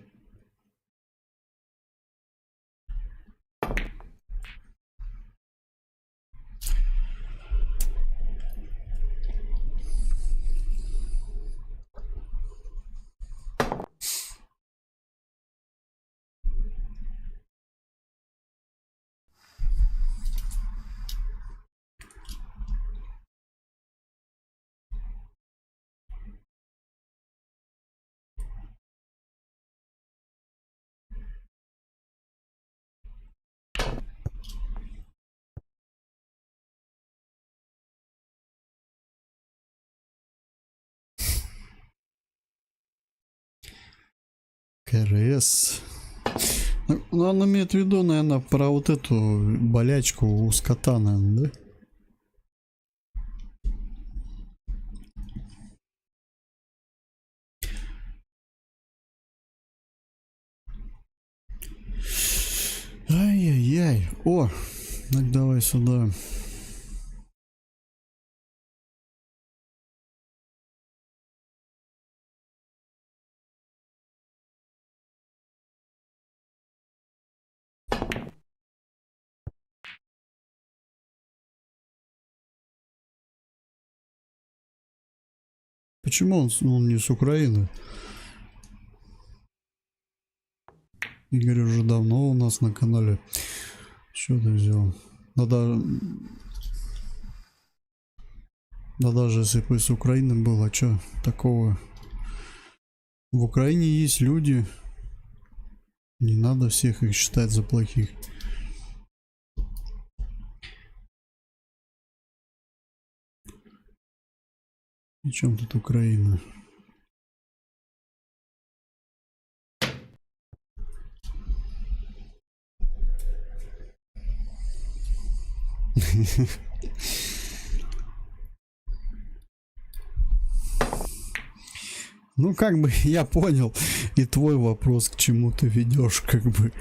A: КРС. Ну, он имеет в виду, наверное, про вот эту болячку у скота, наверное, да? Ай-яй-яй. О, так давай сюда. Почему он не с Украины? Игорь уже давно у нас на канале. Что ты взял? Да даже если бы с Украины было, что такого? В Украине есть люди. Не надо всех их считать за плохих. И чем тут Украина? Ну, как бы я понял и твой вопрос, к чему ты ведешь, как бы.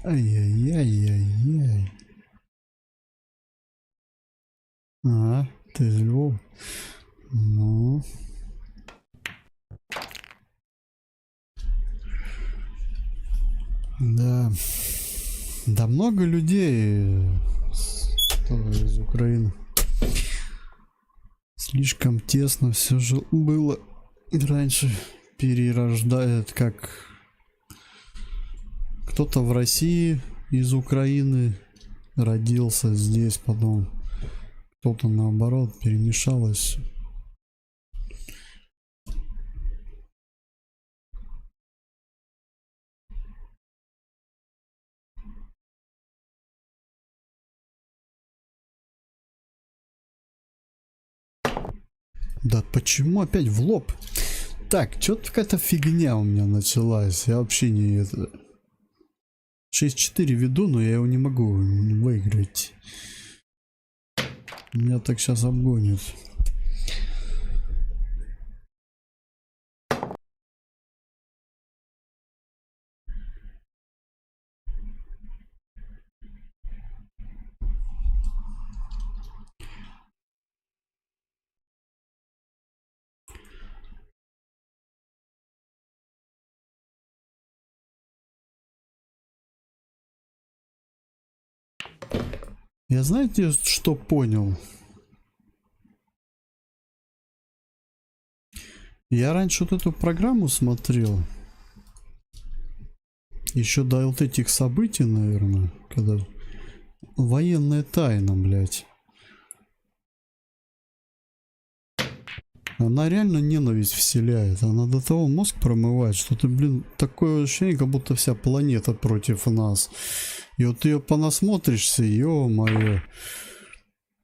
A: Ай-яй-яй-яй-яй. А, ты из Львова? Ну. Да. Да много людей из Украины. Слишком тесно все же было раньше. Перерождает, как кто-то в России из Украины родился здесь, потом кто-то наоборот перемешалось. Да почему опять в лоб? Так, что-то какая-то фигня у меня началась. Я вообще не это... 6-4 веду, но я его не могу выиграть. Меня так сейчас обгонят. Я знаете, что понял? Я раньше вот эту программу смотрел. Еще до вот этих событий, наверное, когда... Военная тайна, блядь. Она реально ненависть вселяет. Она до того мозг промывает, что ты, блин, такое ощущение, как будто вся планета против нас. И вот ты ее понасмотришься, ё-моё.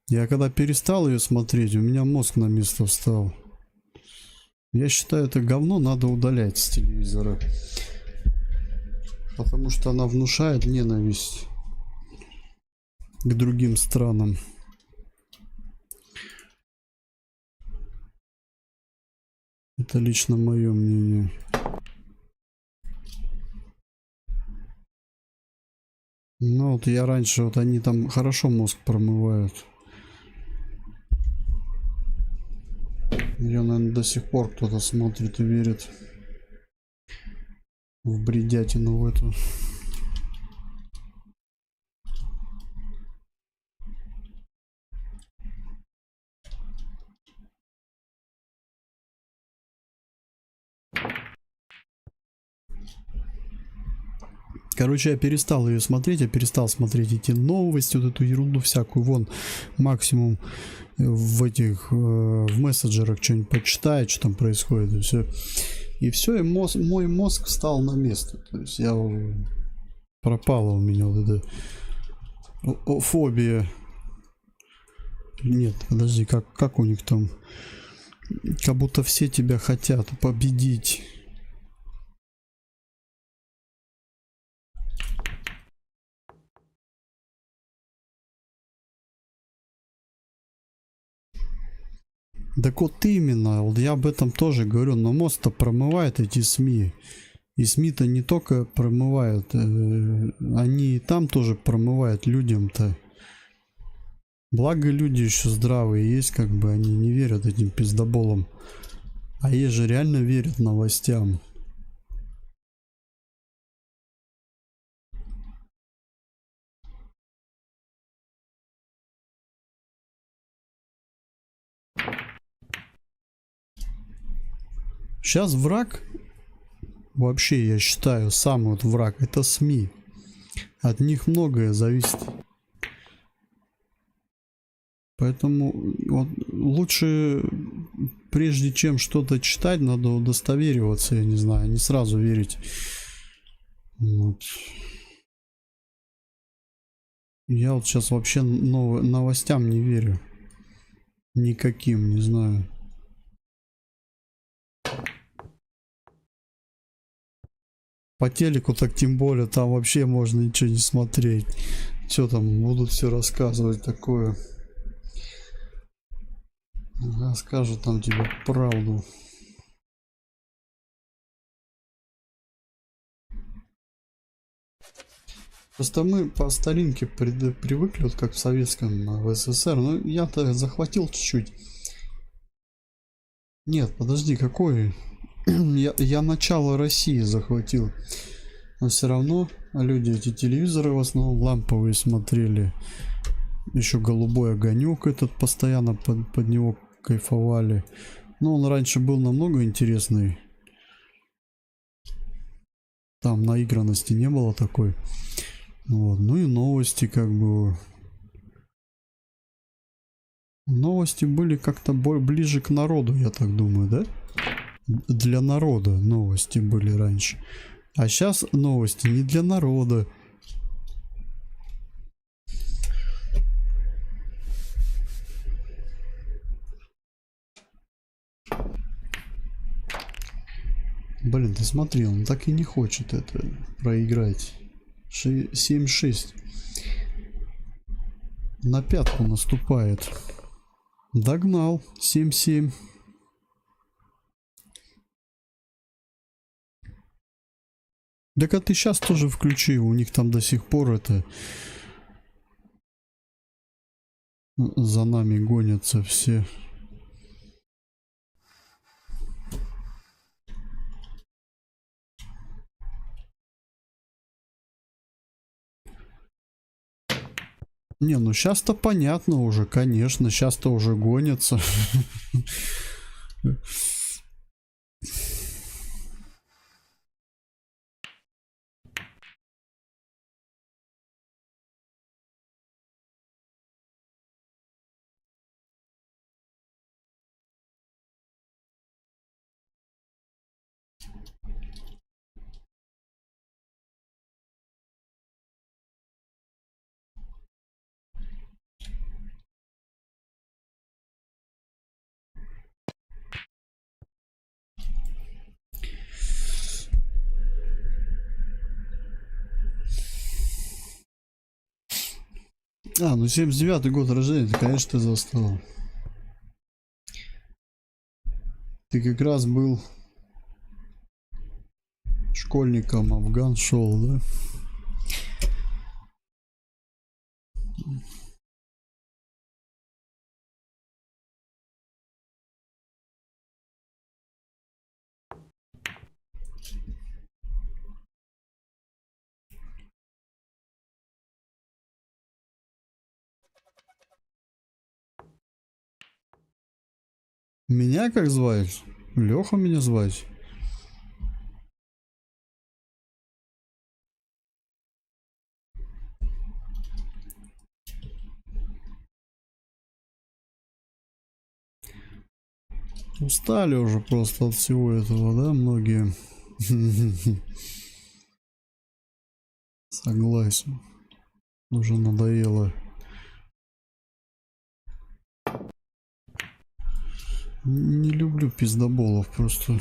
A: Я когда перестал ее смотреть, у меня мозг на место встал. Я считаю, это говно надо удалять с телевизора. Потому что она внушает ненависть к другим странам. Это лично мое мнение. Ну вот я раньше, вот они там хорошо мозг промывают. Я, наверное, до сих пор кто-то смотрит и верит в бредятину в эту. Короче, я перестал ее смотреть, я перестал смотреть эти новости, вот эту ерунду всякую. Вон, максимум в этих, в мессенджерах что-нибудь почитает, что там происходит, и все. И все, и мой мозг встал на место. То есть я пропала у меня вот эта фобия. Нет, подожди, как у них там? Как будто все тебя хотят победить. Так вот именно, вот я об этом тоже говорю, но мозг-то промывает эти СМИ. И СМИ-то не только промывают, они и там тоже промывают людям-то. Благо люди еще здравые есть, как бы они не верят этим пиздоболам. А есть же реально верят новостям. Сейчас враг, вообще я считаю, самый вот враг, это СМИ. От них многое зависит. Поэтому вот лучше, прежде чем что-то читать, надо удостовериваться, я не знаю, не сразу верить. Вот. Я вот сейчас вообще новостям не верю. Никаким, не знаю. По телеку так тем более, там вообще можно ничего не смотреть. Что там, будут все рассказывать такое. Расскажут там тебе правду. Просто мы по старинке привыкли, вот как в советском, в СССР. Но я-то захватил чуть-чуть. Нет, подожди, какой? я начало России захватил. Но все равно люди эти телевизоры в основном ламповые смотрели. Еще голубой огонек этот постоянно под него кайфовали. Но он раньше был намного интересный. Там наигранности не было такой. Вот. Ну и новости как бы. Новости были как-то ближе к народу, я так думаю, да? Для народа новости были раньше. А сейчас новости не для народа. Блин, ты смотри, он так и не хочет это проиграть. 7-6. На пятку наступает. Догнал. 7-7. Так а ты сейчас тоже включи. У них там до сих пор это... За нами гонятся все. Не, ну сейчас-то понятно уже, конечно. Сейчас-то уже гонятся. А, ну 79-й год рождения, ты, конечно, ты застал. Ты как раз был школьником, Афган шел, да? Меня как звать? Леха меня звать. Устали уже просто от всего этого, да, многие? Согласен. Уже надоело. Не люблю пиздоболов просто.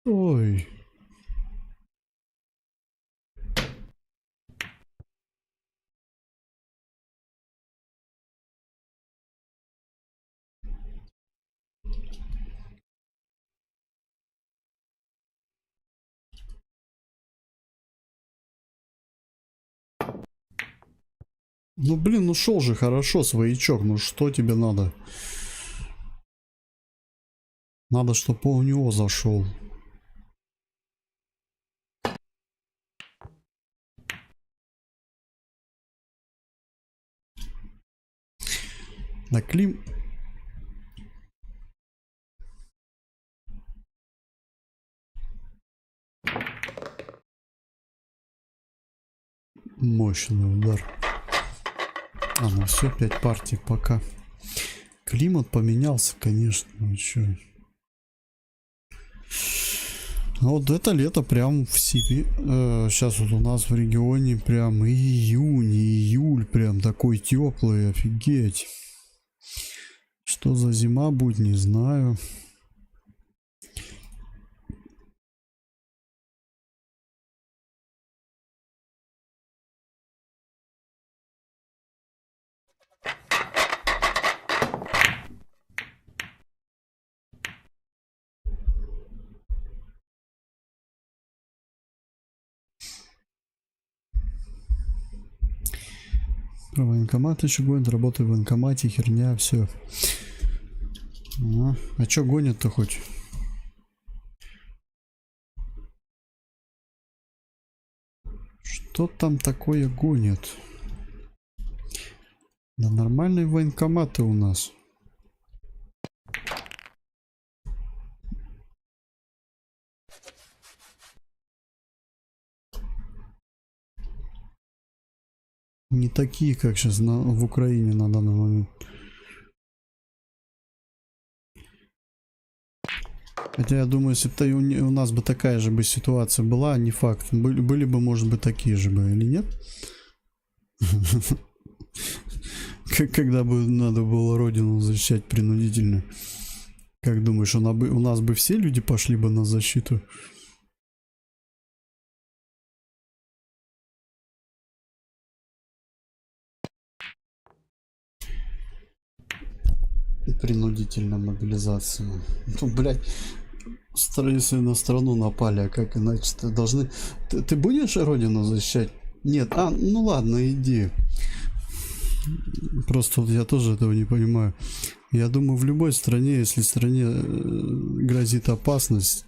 A: Ой. Ну блин, ну шел же хорошо, своячок. Ну что тебе надо? Надо, чтобы у него зашел. На Клим... Мощный удар. А, ну все, 5 партий пока. Климат поменялся, конечно. Ну чё. А вот это лето прям в Сибири. Сейчас вот у нас в регионе прям июнь, июль прям такой теплый, офигеть. Что за зима будет, не знаю. Про военкомат еще гонят, работаю в военкомате, херня, все. А чё гонят-то хоть? Что там такое гонят? Да нормальные военкоматы у нас. Не такие, как сейчас в Украине на данный момент. Хотя я думаю, если бы у нас бы такая же бы ситуация была, не факт. Были бы, может быть, такие же бы, или нет? Когда бы надо было родину защищать принудительно. Как думаешь, у нас бы все люди пошли бы на защиту? Принудительная мобилизация. Ну, блядь, если на страну напали, а как иначе? Ты должны... Ты будешь родину защищать? Нет. А, ну ладно, иди. Просто вот я тоже этого не понимаю. Я думаю, в любой стране, если стране грозит опасность,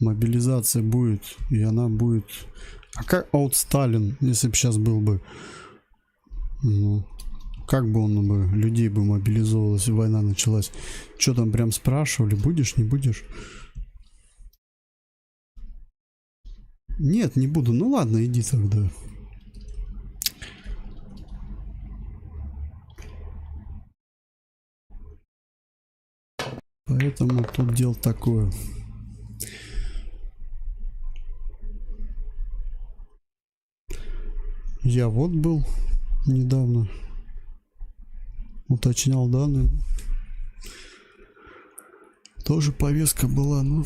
A: мобилизация будет, и она будет... А как вот Сталин, если бы сейчас был бы... Ну, как бы он бы людей бы мобилизовал, если война началась? Что там прям спрашивали, будешь, не будешь? Нет, не буду. Ну ладно, иди тогда. Поэтому тут дело такое. Я вот был недавно. Уточнял данные. Тоже повестка была, но...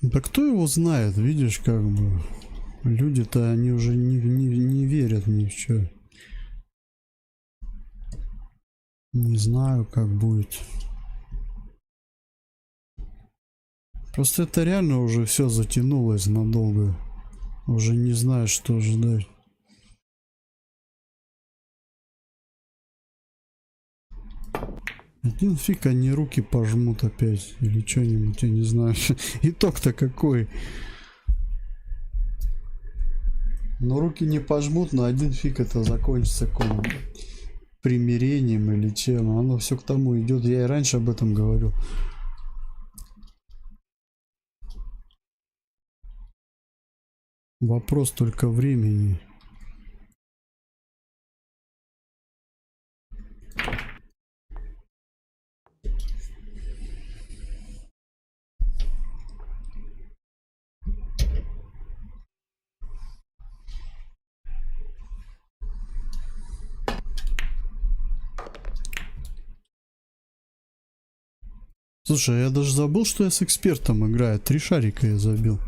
A: Да кто его знает, видишь, как бы. Люди-то, они уже не верят ни в что. Не знаю, как будет. Просто это реально уже все затянулось надолго. Уже не знаю, что ожидать. Один фиг они руки пожмут опять. Или что-нибудь, я не знаю. Итог-то какой? Но руки не пожмут, но один фиг это закончится каким-нибудь примирением или чем. Оно все к тому идет. Я и раньше об этом говорю. Вопрос только времени. Слушай, я даже забыл, что я с экспертом играю. 3 шарика я забил.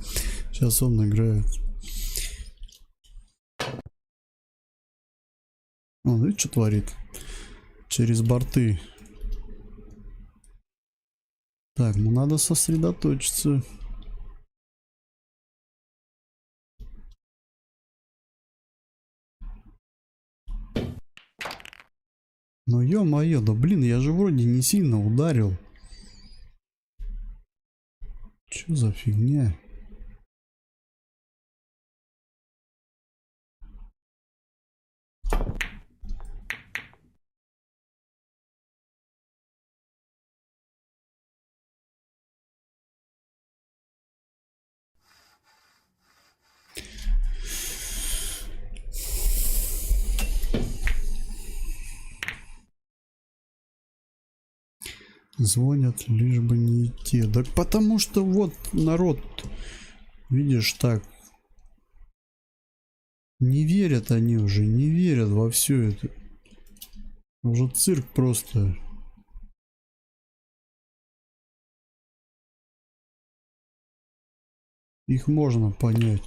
A: Сейчас он играет. Он, видишь, что творит? Через борты. Так, ну надо сосредоточиться. Ну ё-моё, да блин, я же вроде не сильно ударил. Чё за фигня? Звонят, лишь бы не идти. Да потому что вот народ, видишь, так. Не верят они уже, не верят во все это. Уже цирк просто. Их можно понять.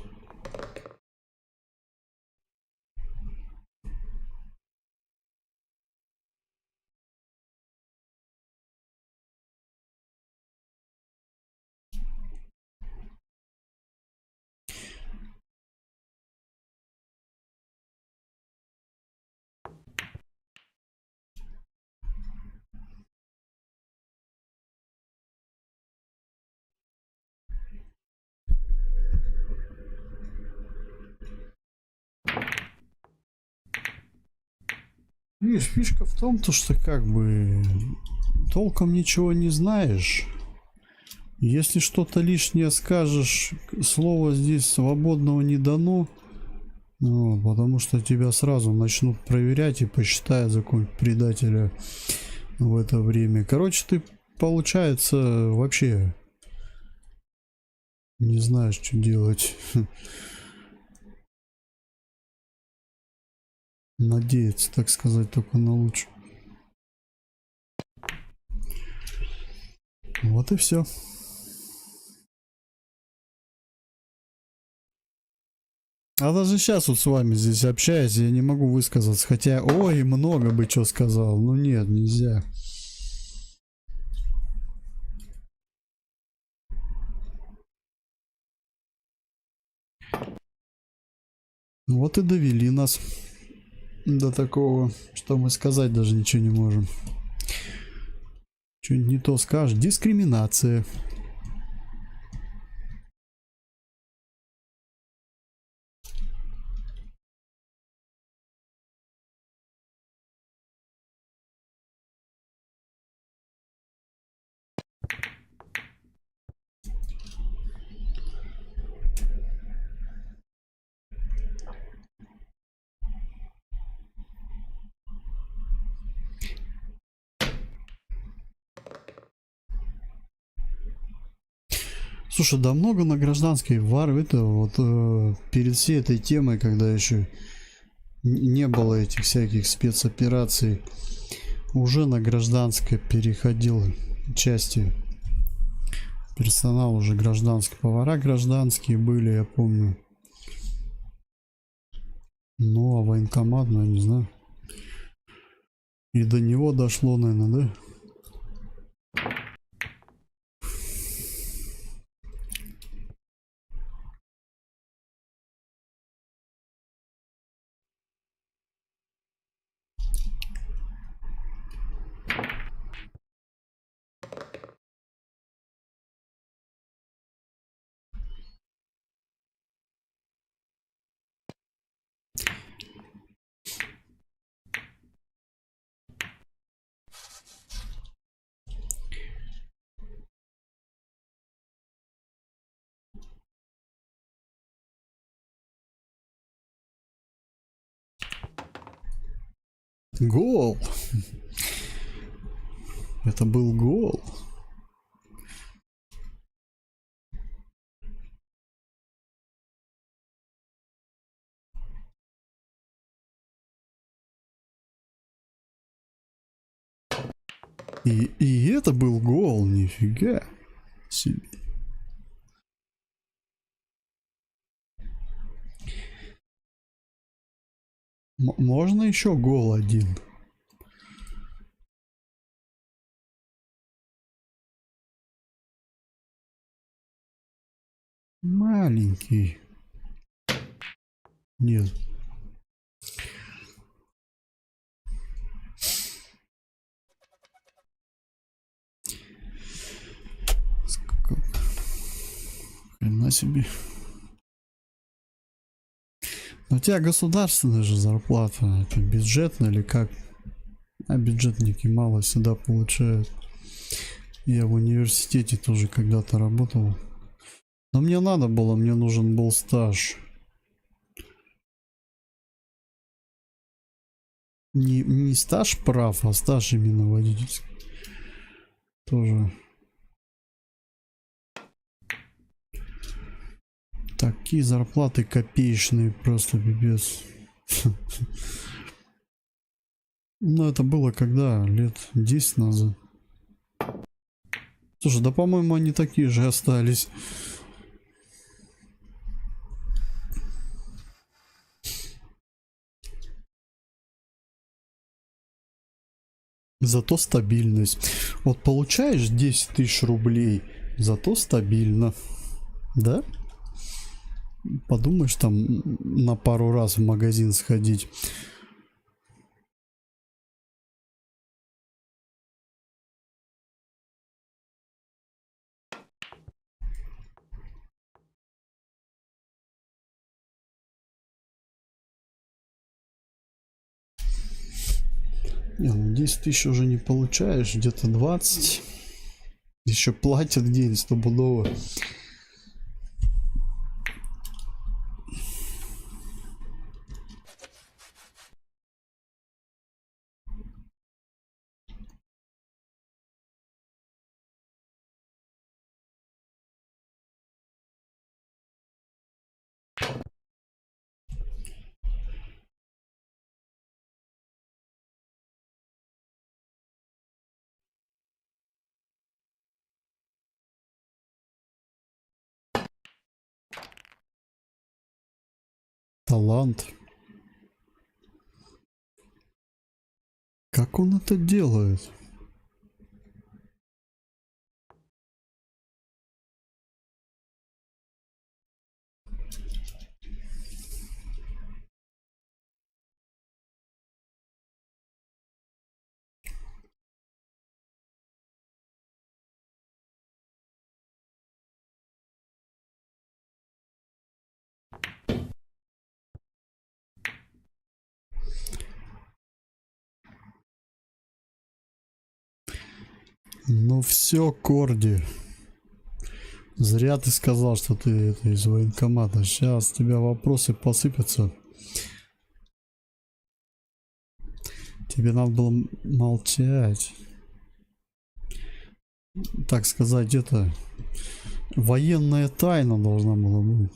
A: Видишь, фишка в том, то, что как бы толком ничего не знаешь. Если что-то лишнее скажешь, слова здесь свободного не дано. Ну, потому что тебя сразу начнут проверять и посчитают за какого-нибудь предателя в это время. Короче, ты, получается, вообще не знаешь, что делать. Надеяться, так сказать, только на лучшее. Вот и все. А даже сейчас вот с вами здесь общаюсь, я не могу высказаться. Хотя, ой, много бы что сказал. Ну нет, нельзя. Вот и довели нас до такого, что мы сказать даже ничего не можем. Что-нибудь не то скажешь. Дискриминация. Слушай, да много на гражданской это вот перед всей этой темой, когда еще не было этих всяких спецопераций, уже на гражданское переходил части. Персонал уже гражданский, повара гражданские были, я помню. Ну, а военкомат, ну, я не знаю. И до него дошло, наверное, да? Гол! Это был гол. И это был гол, нифига себе. Можно еще гол один? Маленький. Нет. Хрена себе. Но у тебя государственная же зарплата. Это бюджетная или как? А бюджетники мало всегда получают. Я в университете тоже когда-то работал. Но мне надо было, мне нужен был стаж. Не стаж прав, а стаж именно водительский. тоже. Такие зарплаты копеечные, просто пипец. Ну, это было когда? Лет 10 назад. Слушай, да, по-моему, они такие же остались. Зато стабильность. Вот получаешь 10 тысяч рублей, зато стабильно. Да? Подумаешь, там на пару раз в магазин сходить. Не, ну 10 тысяч уже не получаешь, где-то 20. Еще платят день стопудово. Талант. Как он это делает? Ну все, Корди. Зря ты сказал, что ты это из военкомата. Сейчас у тебя вопросы посыпятся. Тебе надо было молчать. Так сказать, это военная тайна должна была быть.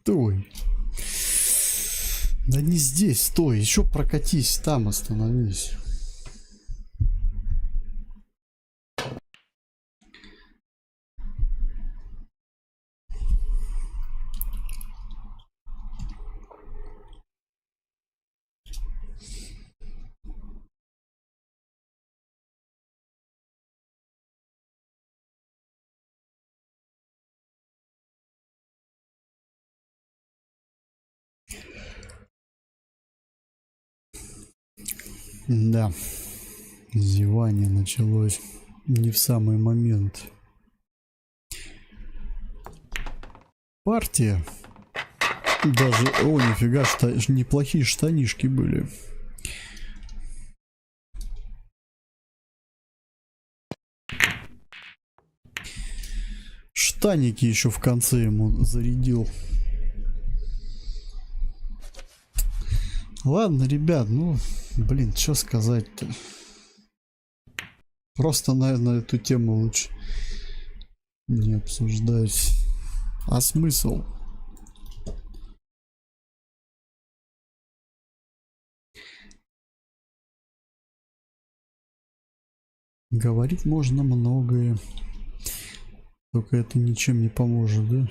A: Стой. Да не здесь, стой. Еще прокатись, там остановись. Да. Зевание началось не в самый момент. Партия. Даже, о, нифига, неплохие штанишки были. Штаники еще в конце ему зарядил. Ладно, ребят, ну, блин, что сказать-то? Просто, наверное, эту тему лучше не обсуждать. А смысл? Говорить можно многое. Только это ничем не поможет, да?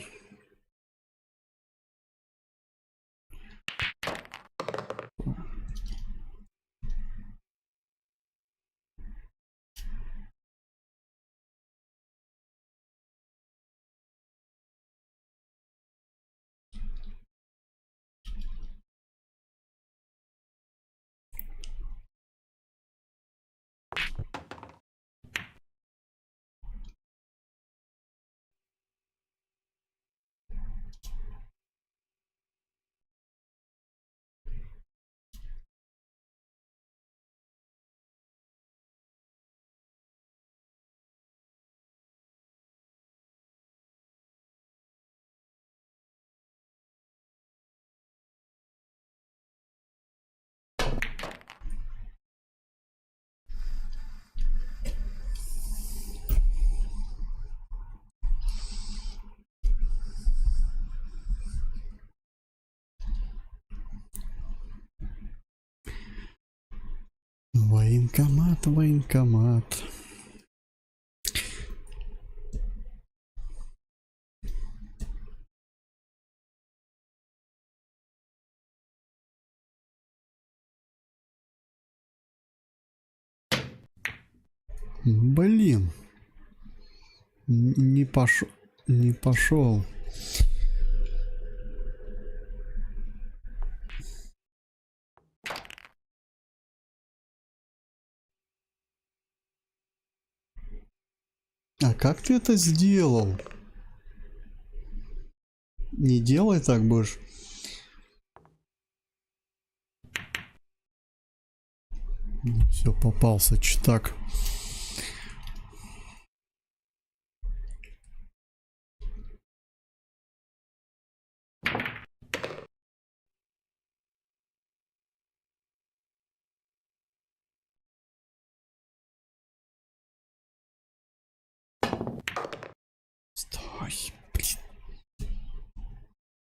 A: Военкомат, военкомат. Блин. Не пошел. Не пошел. А как ты это сделал? Не делай так больше. Все, попался читак. Стой, блин.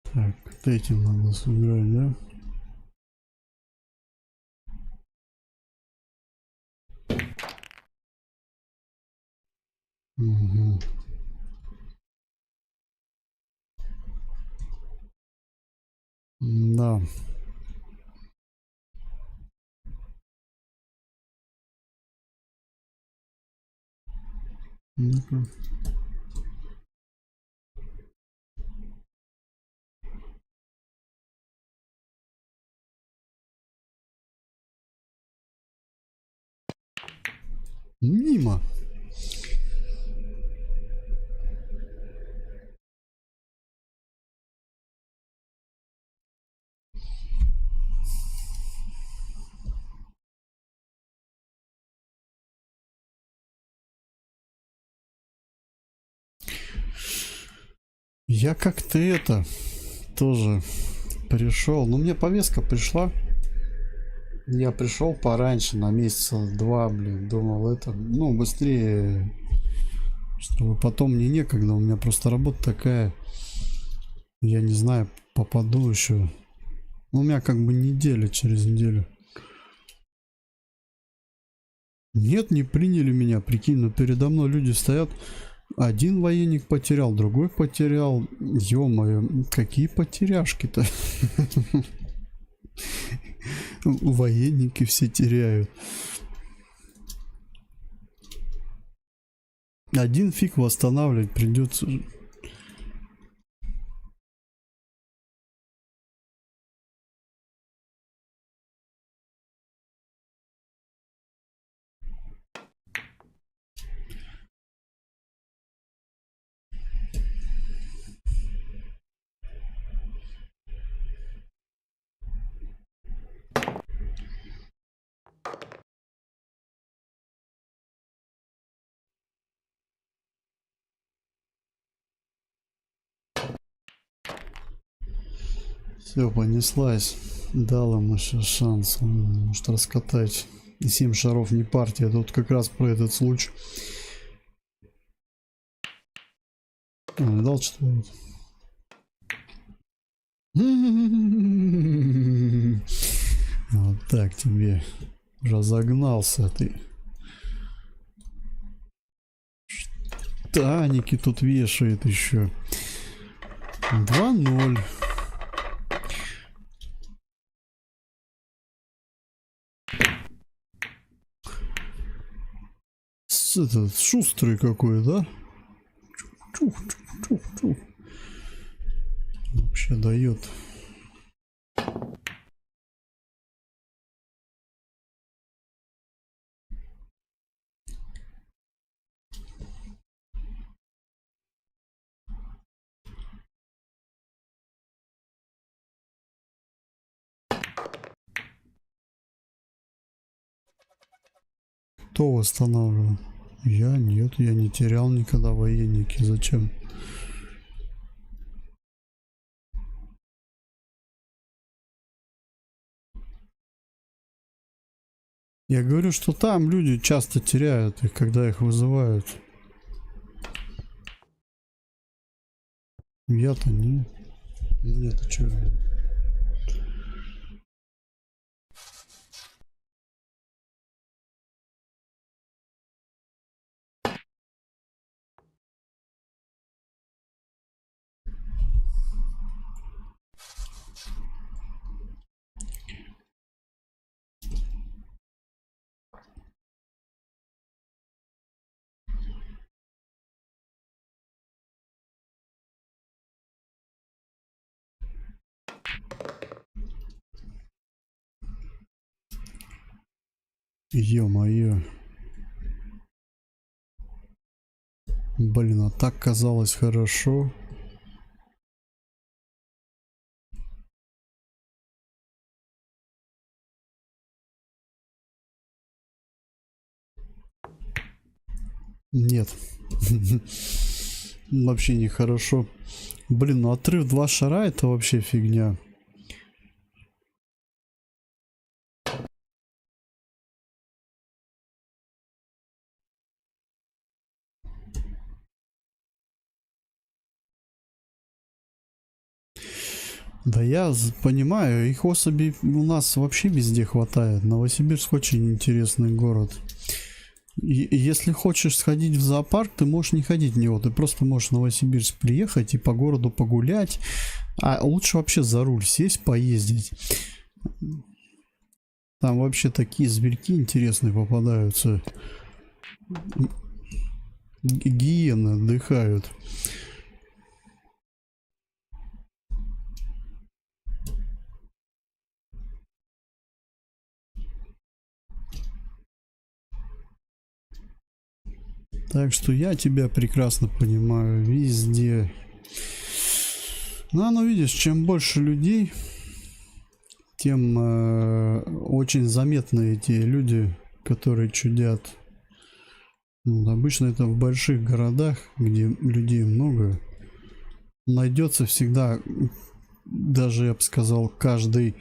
A: Так, вот этим надо сыграть, да? Угу. Да. Ну-ка. Мимо. Я как-то это тоже пришел. Ну, мне повестка пришла. Я пришел пораньше, на месяца два, блин. Думал, это, ну, быстрее. Чтобы потом мне некогда. У меня просто работа такая. Я не знаю, попаду еще. Ну, у меня как бы неделя через неделю. Нет, не приняли меня. Прикинь, но передо мной люди стоят. Один военник потерял, другой потерял. Ё-моё, какие потеряшки-то. Военники все теряют. Один фиг восстанавливать придется. Все, понеслась. Дал ему еще шанс. Он может раскатать. И 7 шаров не партия. Тут как раз про этот случай. Дал что-нибудь. Вот так тебе. Разогнался ты. Таники тут вешает еще. 2-0. Этот шустрый какой, да? Чух, чух, чух, чух. Вообще дает. Кто восстанавливал? Я нет, я не терял никогда военники. Зачем? Я говорю, что там люди часто теряют их, когда их вызывают. Я-то нет. Нет, а что? Ё-моё. Блин, а так казалось хорошо. Нет. Вообще нехорошо. Блин, ну отрыв 2 шара это вообще фигня. Да я понимаю, их особей у нас вообще везде хватает. Новосибирск очень интересный город. И если хочешь сходить в зоопарк, ты можешь не ходить в него. Ты просто можешь в Новосибирск приехать и по городу погулять. А лучше вообще за руль сесть, поездить. Там вообще такие зверьки интересные попадаются. Гиены отдыхают. Так что я тебя прекрасно понимаю. Везде. Ну видишь, чем больше людей, тем очень заметны эти люди, которые чудят. Ну, обычно это в больших городах, где людей много. Найдется всегда, даже я бы сказал, каждый,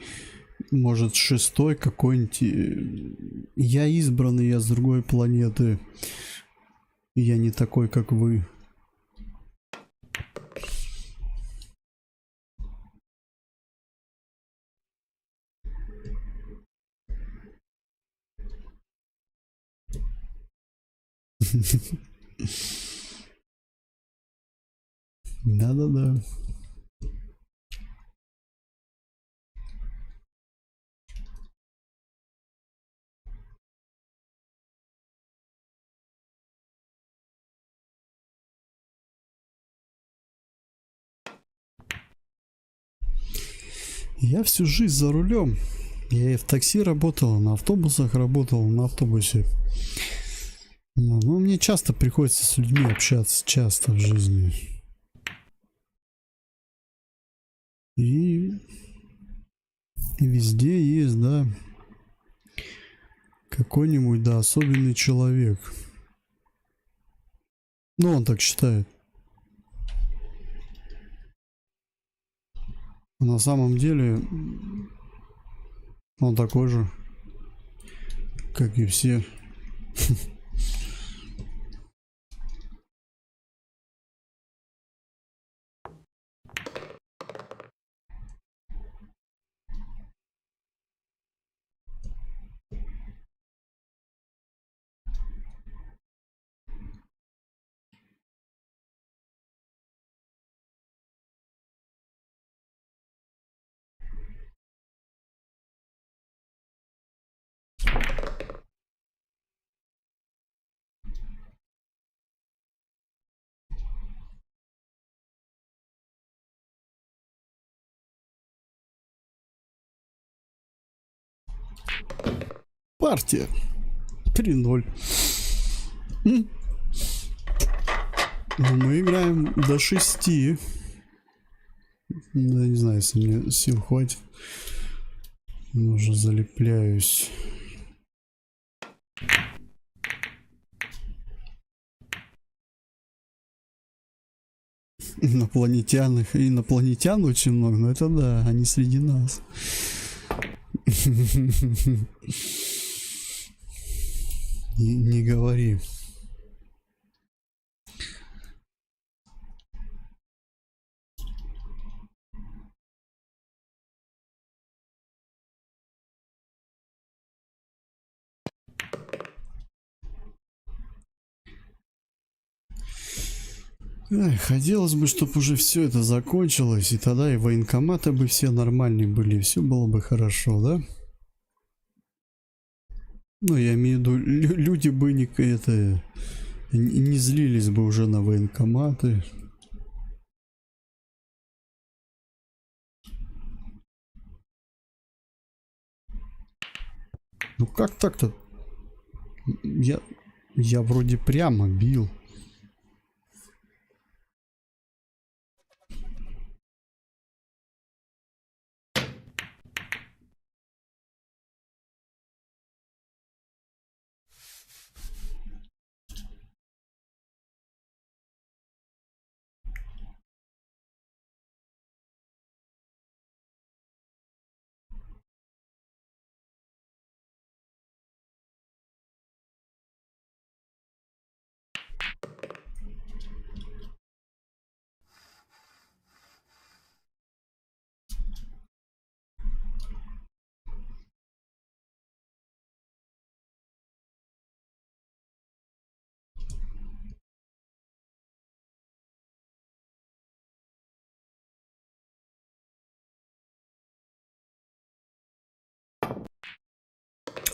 A: может, шестой какой-нибудь. Я избранный, я с другой планеты. Я не такой, как вы. Да-да-да. Я всю жизнь за рулем. Я и в такси работал, на автобусах работал, на автобусе. Ну, мне часто приходится с людьми общаться, часто в жизни. И везде есть, да, какой-нибудь, да, особенный человек. Ну, он так считает. На самом деле, он такой же, как и все. Партия 3-0. Но мы играем до 6. Я не знаю, если мне сил хватит. Уже залепляюсь. Инопланетян очень много, но это да, они среди нас. Не говори. Эх, хотелось бы, чтобы уже все это закончилось, и тогда и военкоматы бы все нормальные были, и все было бы хорошо, да? Ну, я имею в виду, люди бы не злились бы уже на военкоматы. Ну как так-то? Я, я вроде прямо бил.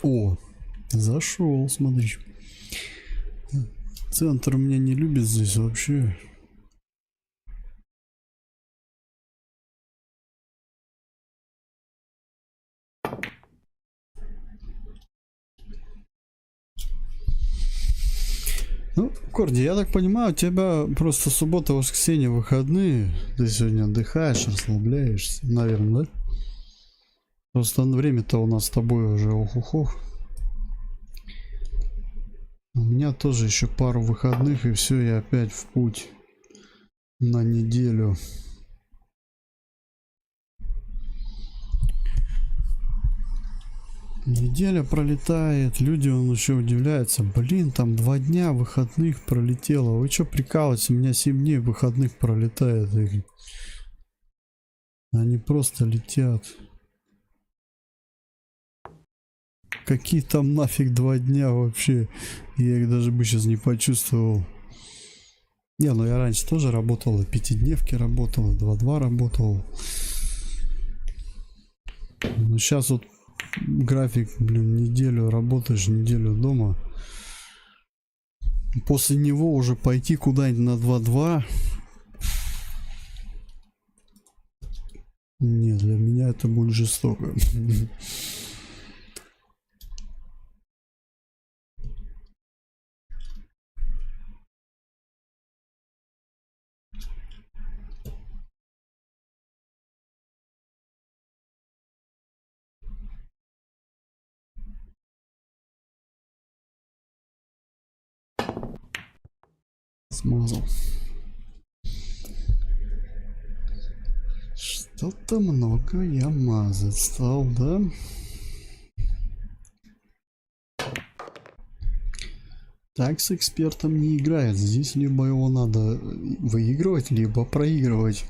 A: О, зашел, смотри. Центр меня не любит здесь вообще. Ну, Корди, я так понимаю, у тебя просто суббота, воскресенье, выходные. Ты сегодня отдыхаешь, расслабляешься, наверное, да? Просто время-то у нас с тобой уже ох-ох-ох. У меня тоже еще пару выходных, и все, я опять в путь на неделю. Неделя пролетает, люди он еще удивляются. Блин, там 2 дня выходных пролетело. Вы что прикалываетесь? У меня 7 дней выходных пролетает. Они просто летят. Какие там нафиг 2 дня вообще? Я их даже бы сейчас не почувствовал. Не, ну я раньше тоже работал, и 5-дневки работал, и 2-2 работал. Но сейчас вот график, блин, неделю работаешь, неделю дома. После него уже пойти куда-нибудь на 2-2. Не, для меня это будет жестоко. Смазал. Что-то много я мазать стал, да? Так с экспертом не играет. Здесь либо его надо выигрывать, либо проигрывать.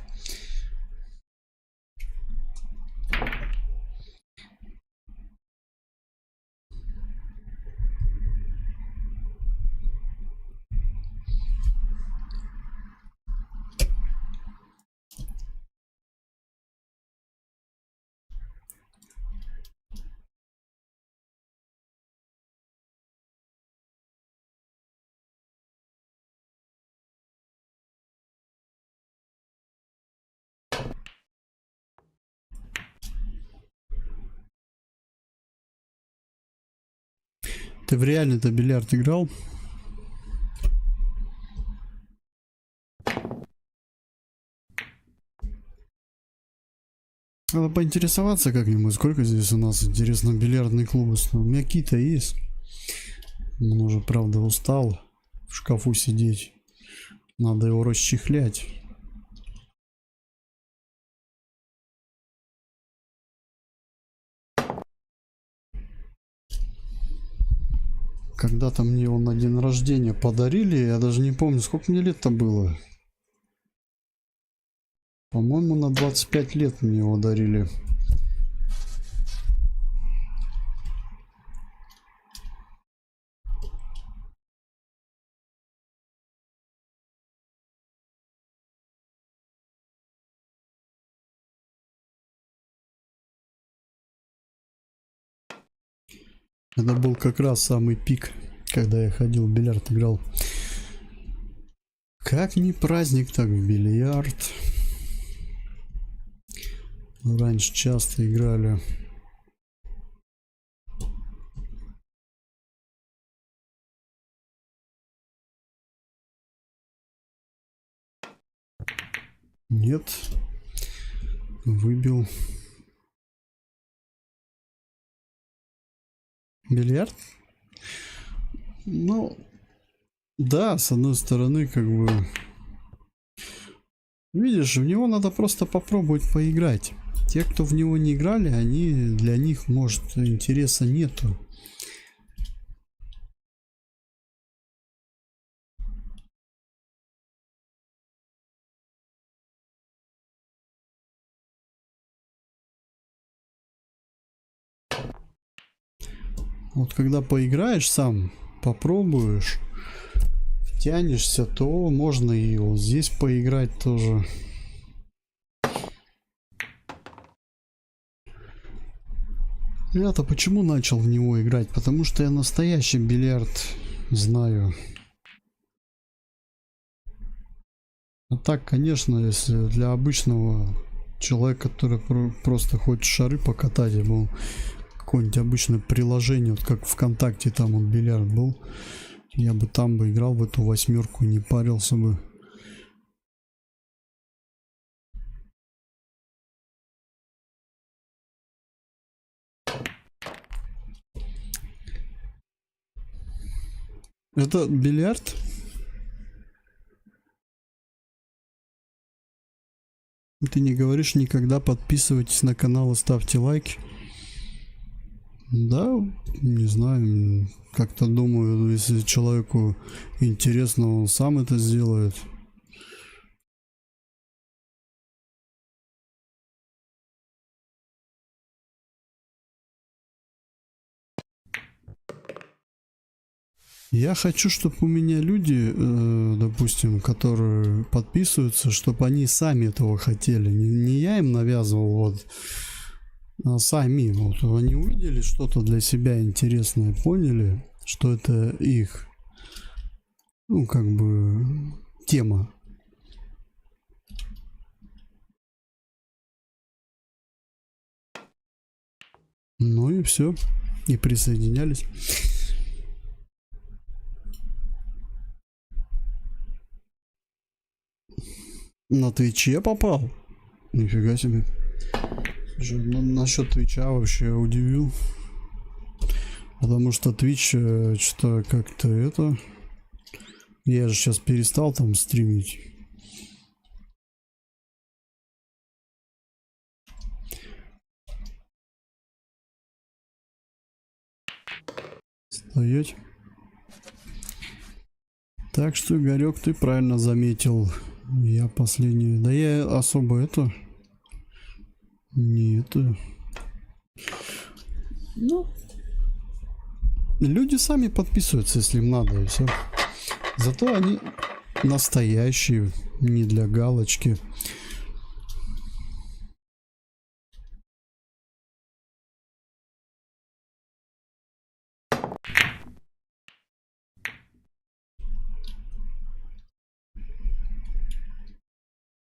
A: Ты в реальный-то бильярд играл? Надо поинтересоваться как-нибудь, сколько здесь у нас, интересно, бильярдные клубы. У меня какие-то есть. Он уже, правда, устал в шкафу сидеть. Надо его расчехлять. Когда-то мне его на день рождения подарили, я даже не помню, сколько мне лет-то было. По-моему, на 25 лет мне его дарили. Это был как раз самый пик, когда я ходил в бильярд, играл. Как не праздник, так в бильярд. Раньше часто играли. Нет. Выбил. Бильярд? Ну, да, с одной стороны, как бы... Видишь, в него надо просто попробовать поиграть. Те, кто в него не играли, для них, может, интереса нету. Вот когда поиграешь сам, попробуешь, тянешься, то можно и вот здесь поиграть тоже. Я-то почему начал в него играть? Потому что я настоящий бильярд знаю. А так, конечно, если для обычного человека, который просто хочет шары покатать, я был какое-нибудь обычное приложение, вот как ВКонтакте, там вот бильярд был, я бы там бы играл в эту восьмерку, не парился бы. Это бильярд? Ты не говоришь никогда, подписывайтесь на канал и ставьте лайки. Да, не знаю, как-то думаю, если человеку интересно, он сам это сделает. Я хочу, чтобы у меня люди, допустим, которые подписываются, чтобы они сами этого хотели. Не я им навязывал, вот, а сами. Вот они увидели что-то для себя интересное, поняли, что это их, ну, как бы, тема. Ну и все. И присоединялись. На Твиче попал? Нифига себе. Насчет Твича вообще удивил. Потому что Твич что-то как-то это... Я же сейчас перестал там стримить. Стоять. Так что, Игорек, ты правильно заметил. Я последний... Да я особо это... Не это... Ну... Люди сами подписываются, если им надо, и все. Зато они настоящие, не для галочки.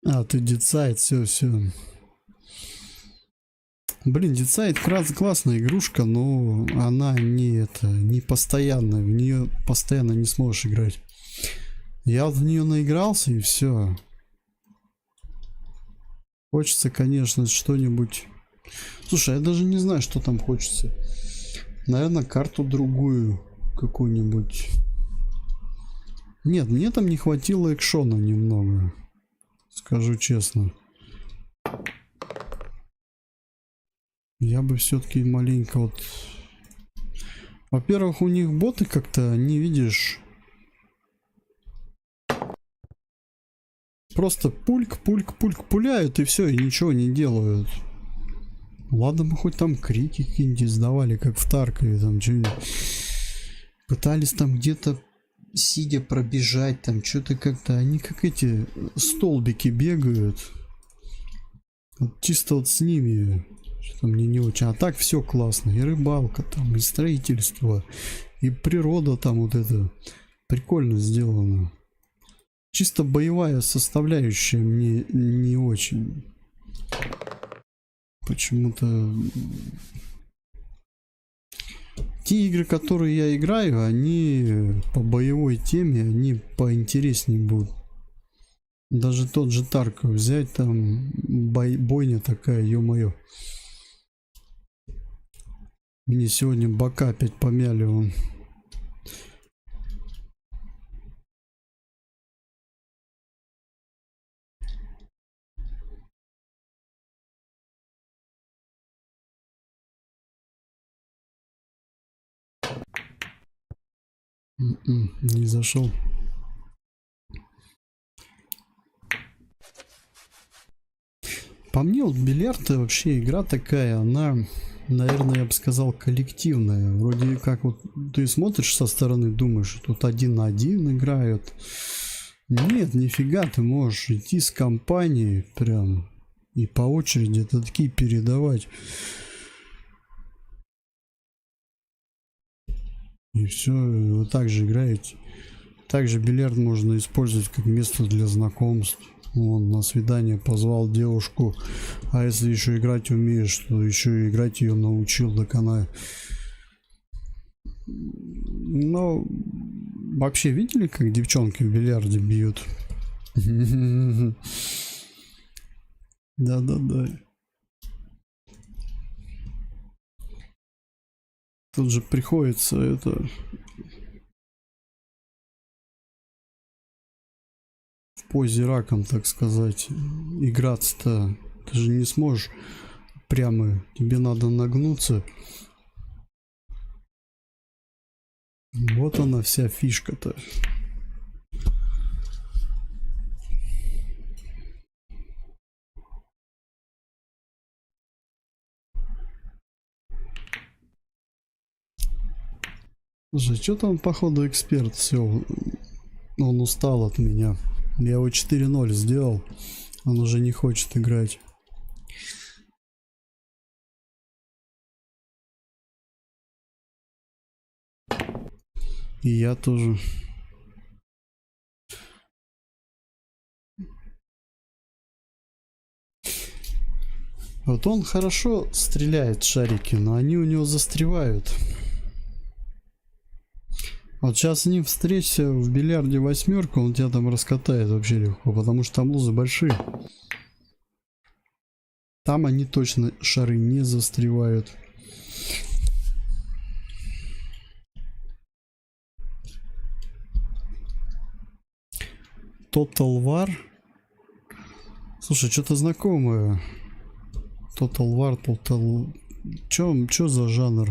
A: А, ты Дедсайд, все. Блин, Дедсайд классная игрушка, но она не постоянная, в нее постоянно не сможешь играть. Я вот в нее наигрался и все. Хочется, конечно, что-нибудь... Слушай, я даже не знаю, что там хочется. Наверное, карту другую какую-нибудь. Нет, мне там не хватило экшона немного. Скажу честно. Я бы все-таки маленько вот... Во-первых, у них боты как-то, не видишь... Просто пульк пуляют и все, и ничего не делают. Ладно бы хоть там крики какие-нибудь издавали, как в Таркове, там что-нибудь. Пытались там где-то сидя пробежать, там что-то как-то, они как эти столбики бегают. Вот чисто вот с ними что-то мне не очень. А так все классно. И рыбалка там, и строительство, и природа там вот это. Прикольно сделано. Чисто боевая составляющая мне не очень. Почему-то... Те игры, которые я играю, они по боевой теме, они поинтереснее будут. Даже тот же Тарков взять, там бойня такая, ё-моё. Мне сегодня бока опять помяли вон. Не зашел. По мне, вот бильярд вообще игра такая, она, наверное, я бы сказал, коллективная. Вроде как вот ты смотришь со стороны, думаешь, тут 1 на 1 играют. Нет, нифига, ты можешь идти с компанией прям и по очереди такие передавать. И все, вы также играете. Также бильярд можно использовать как место для знакомств. Он на свидание позвал девушку, а если еще играть умеешь, то еще и играть ее научил, так она... Но вообще видели, как девчонки в бильярде бьют? Да-да-да. Тут же приходится это... в позе раком, так сказать, играться-то. Ты же не сможешь прямо, тебе надо нагнуться. Вот она вся фишка-то. Слушай, что-то он, походу, эксперт. Все, он устал от меня. Я его 4-0 сделал. Он уже не хочет играть. И я тоже. Вот он хорошо стреляет шарики, но они у него застревают. Вот сейчас с ним встреться в бильярде 8, он тебя там раскатает вообще легко, потому что там лузы большие. Там они точно шары не застревают. Total War. Слушай, что-то знакомое. Total War, Total... Чё за жанр?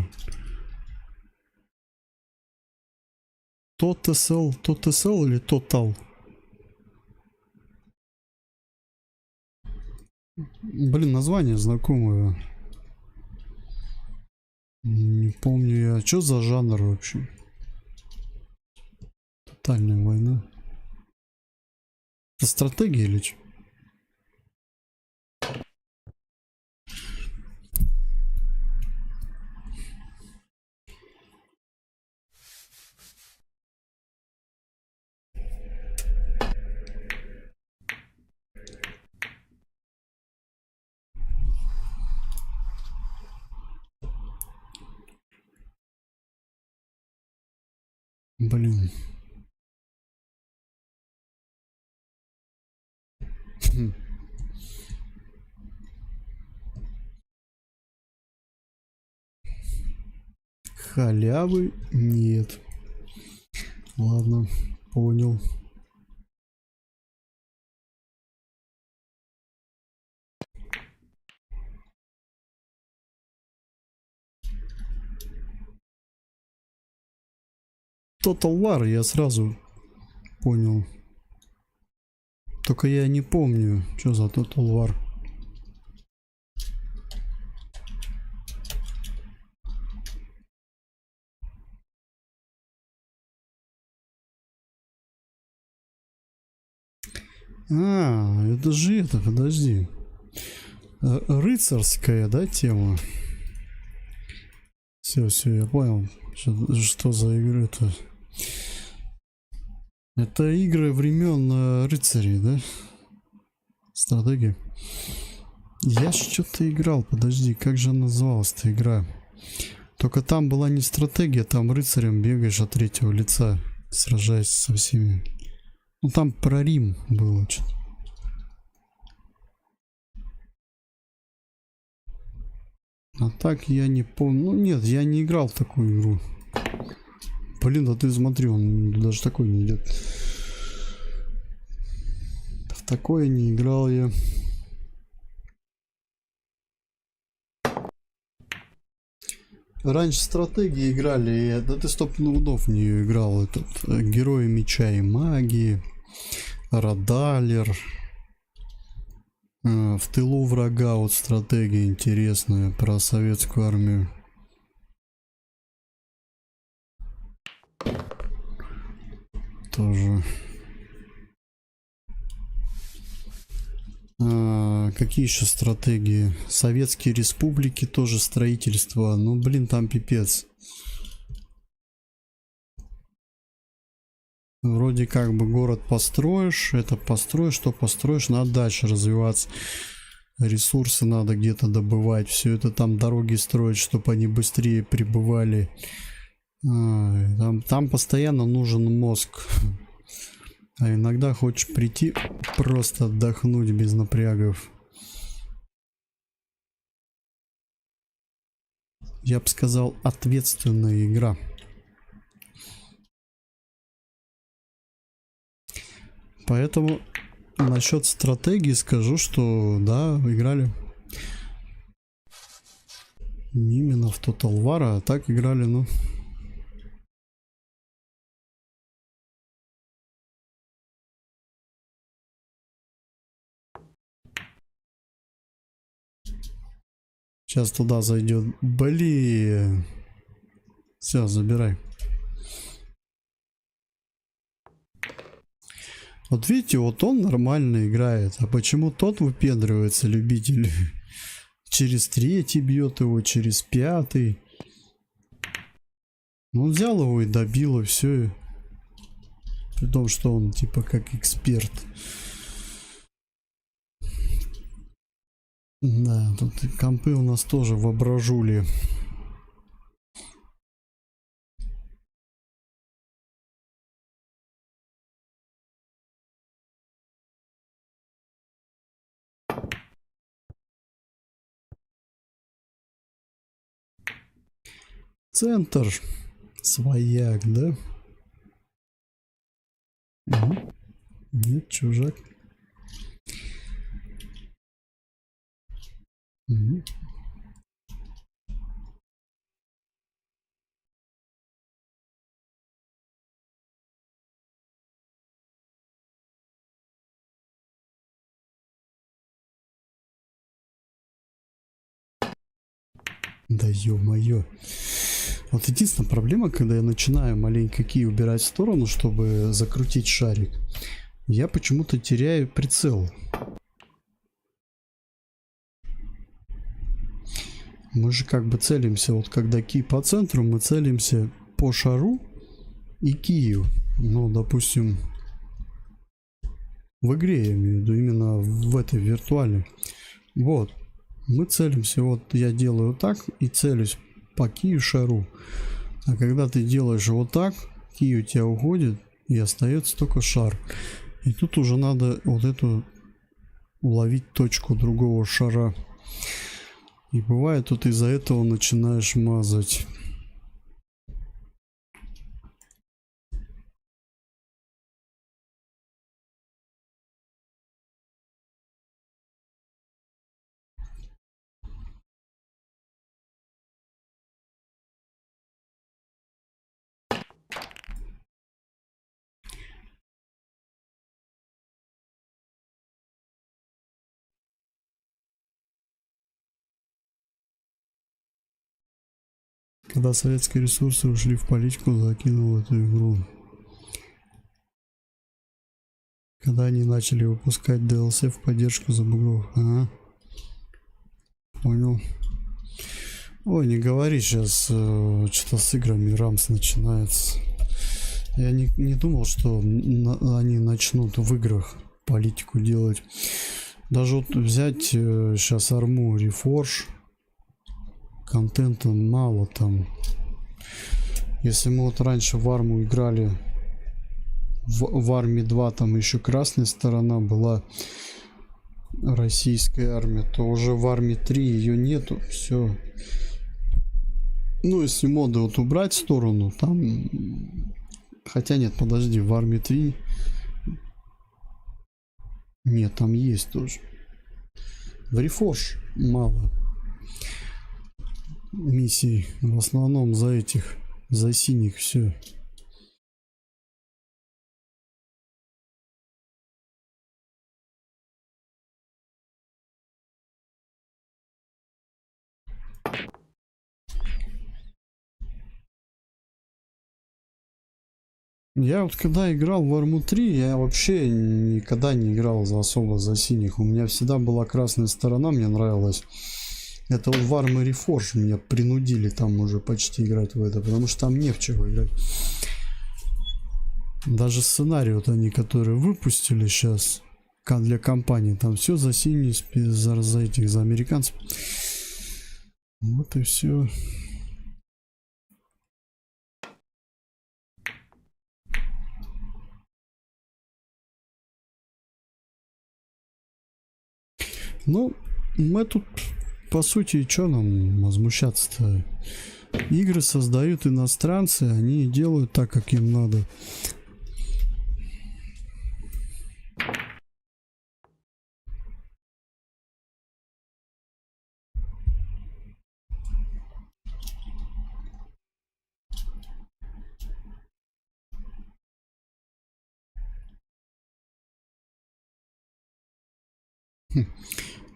A: Total или Total? Блин, название знакомое. Не помню я. Что за жанр вообще? Тотальная война. Это стратегия или что? Блин. Халявы нет. Ладно, понял. Total War я сразу понял. Только я не помню, что за Total War. А, это же это, подожди. Рыцарская, да, тема? Все, я понял, что за игры-то. Это игры времен рыцарей, да? Стратегия. Я что-то играл, подожди, как же называлась эта игра? Только там была не стратегия, там рыцарем бегаешь от третьего лица, сражаясь со всеми. Ну там про Рим было что-то. А так я не помню. Ну нет, я не играл в такую игру. Блин, да ты смотри, он даже такой не идет. В такое не играл я. Раньше стратегии играли, да ты стоп-ноудов в нее играл. Этот Герои Меча и Магии, Радалер. В тылу врага вот стратегия интересная про советскую армию. Тоже. Какие еще стратегии? Советские республики тоже строительство. Ну блин, там пипец. Вроде как бы город построишь, это построишь, что построишь, надо дальше развиваться. Ресурсы надо где-то добывать. Все это там дороги строить, чтобы они быстрее прибывали. Там постоянно нужен мозг. А иногда хочешь прийти просто отдохнуть без напрягов. Я бы сказал, ответственная игра. Поэтому насчет стратегии скажу, что да, играли. Не именно в Total War, а так играли, ну. Сейчас туда зайдет. Блин. Все, забирай. Вот видите, вот он нормально играет. А почему тот выпендривается, любитель? Через третий бьет его, через пятый. Он взял его и добил, и все. При том, что он типа как эксперт. Да, тут компы у нас тоже воображули. Центр. Свояк, да? Угу. Нет, чужак. Угу. Да ё-моё. Вот единственная проблема, когда я начинаю маленько ки убирать в сторону, чтобы закрутить шарик, я почему-то теряю прицел. Мы же как бы целимся, вот когда ки по центру, мы целимся по шару и кию. Ну, допустим, в игре, я имею в виду, именно в этой виртуальной. Вот, мы целимся, вот я делаю так и целюсь по кию шару. А когда ты делаешь вот так, ки у тебя уходит и остается только шар. И тут уже надо вот эту уловить точку другого шара. И бывает, тут из-за этого начинаешь мазать. Когда советские ресурсы ушли в политику, закинул эту игру. Когда они начали выпускать DLC в поддержку забугров. Ага. Понял. Ой, не говори сейчас, что-то с играми рамс начинается. Я не думал, что они начнут в играх политику делать. Даже вот взять сейчас арму Reforge. Контента мало там. Если мы вот раньше в арму играли, в армии 2 там еще красная сторона была, российская армия, то уже в армии 3 ее нету. Все. Ну, если моды вот убрать в сторону, там... Хотя нет, подожди, в армии 3... Нет, там есть тоже. В Reforge мало миссий. В основном за этих, за синих все. Я вот когда играл в Арму 3, я вообще никогда не играл за особо за синих. У меня всегда была красная сторона, мне нравилась. Это вот в Arma Reforge меня принудили там уже почти играть в это, потому что там не в чего играть. Даже сценарий вот они, которые выпустили сейчас для компании, там все за синий, за этих, за американцев. Вот и все. Ну, мы тут, по сути, что нам возмущаться-то? Игры создают иностранцы, они делают так, как им надо.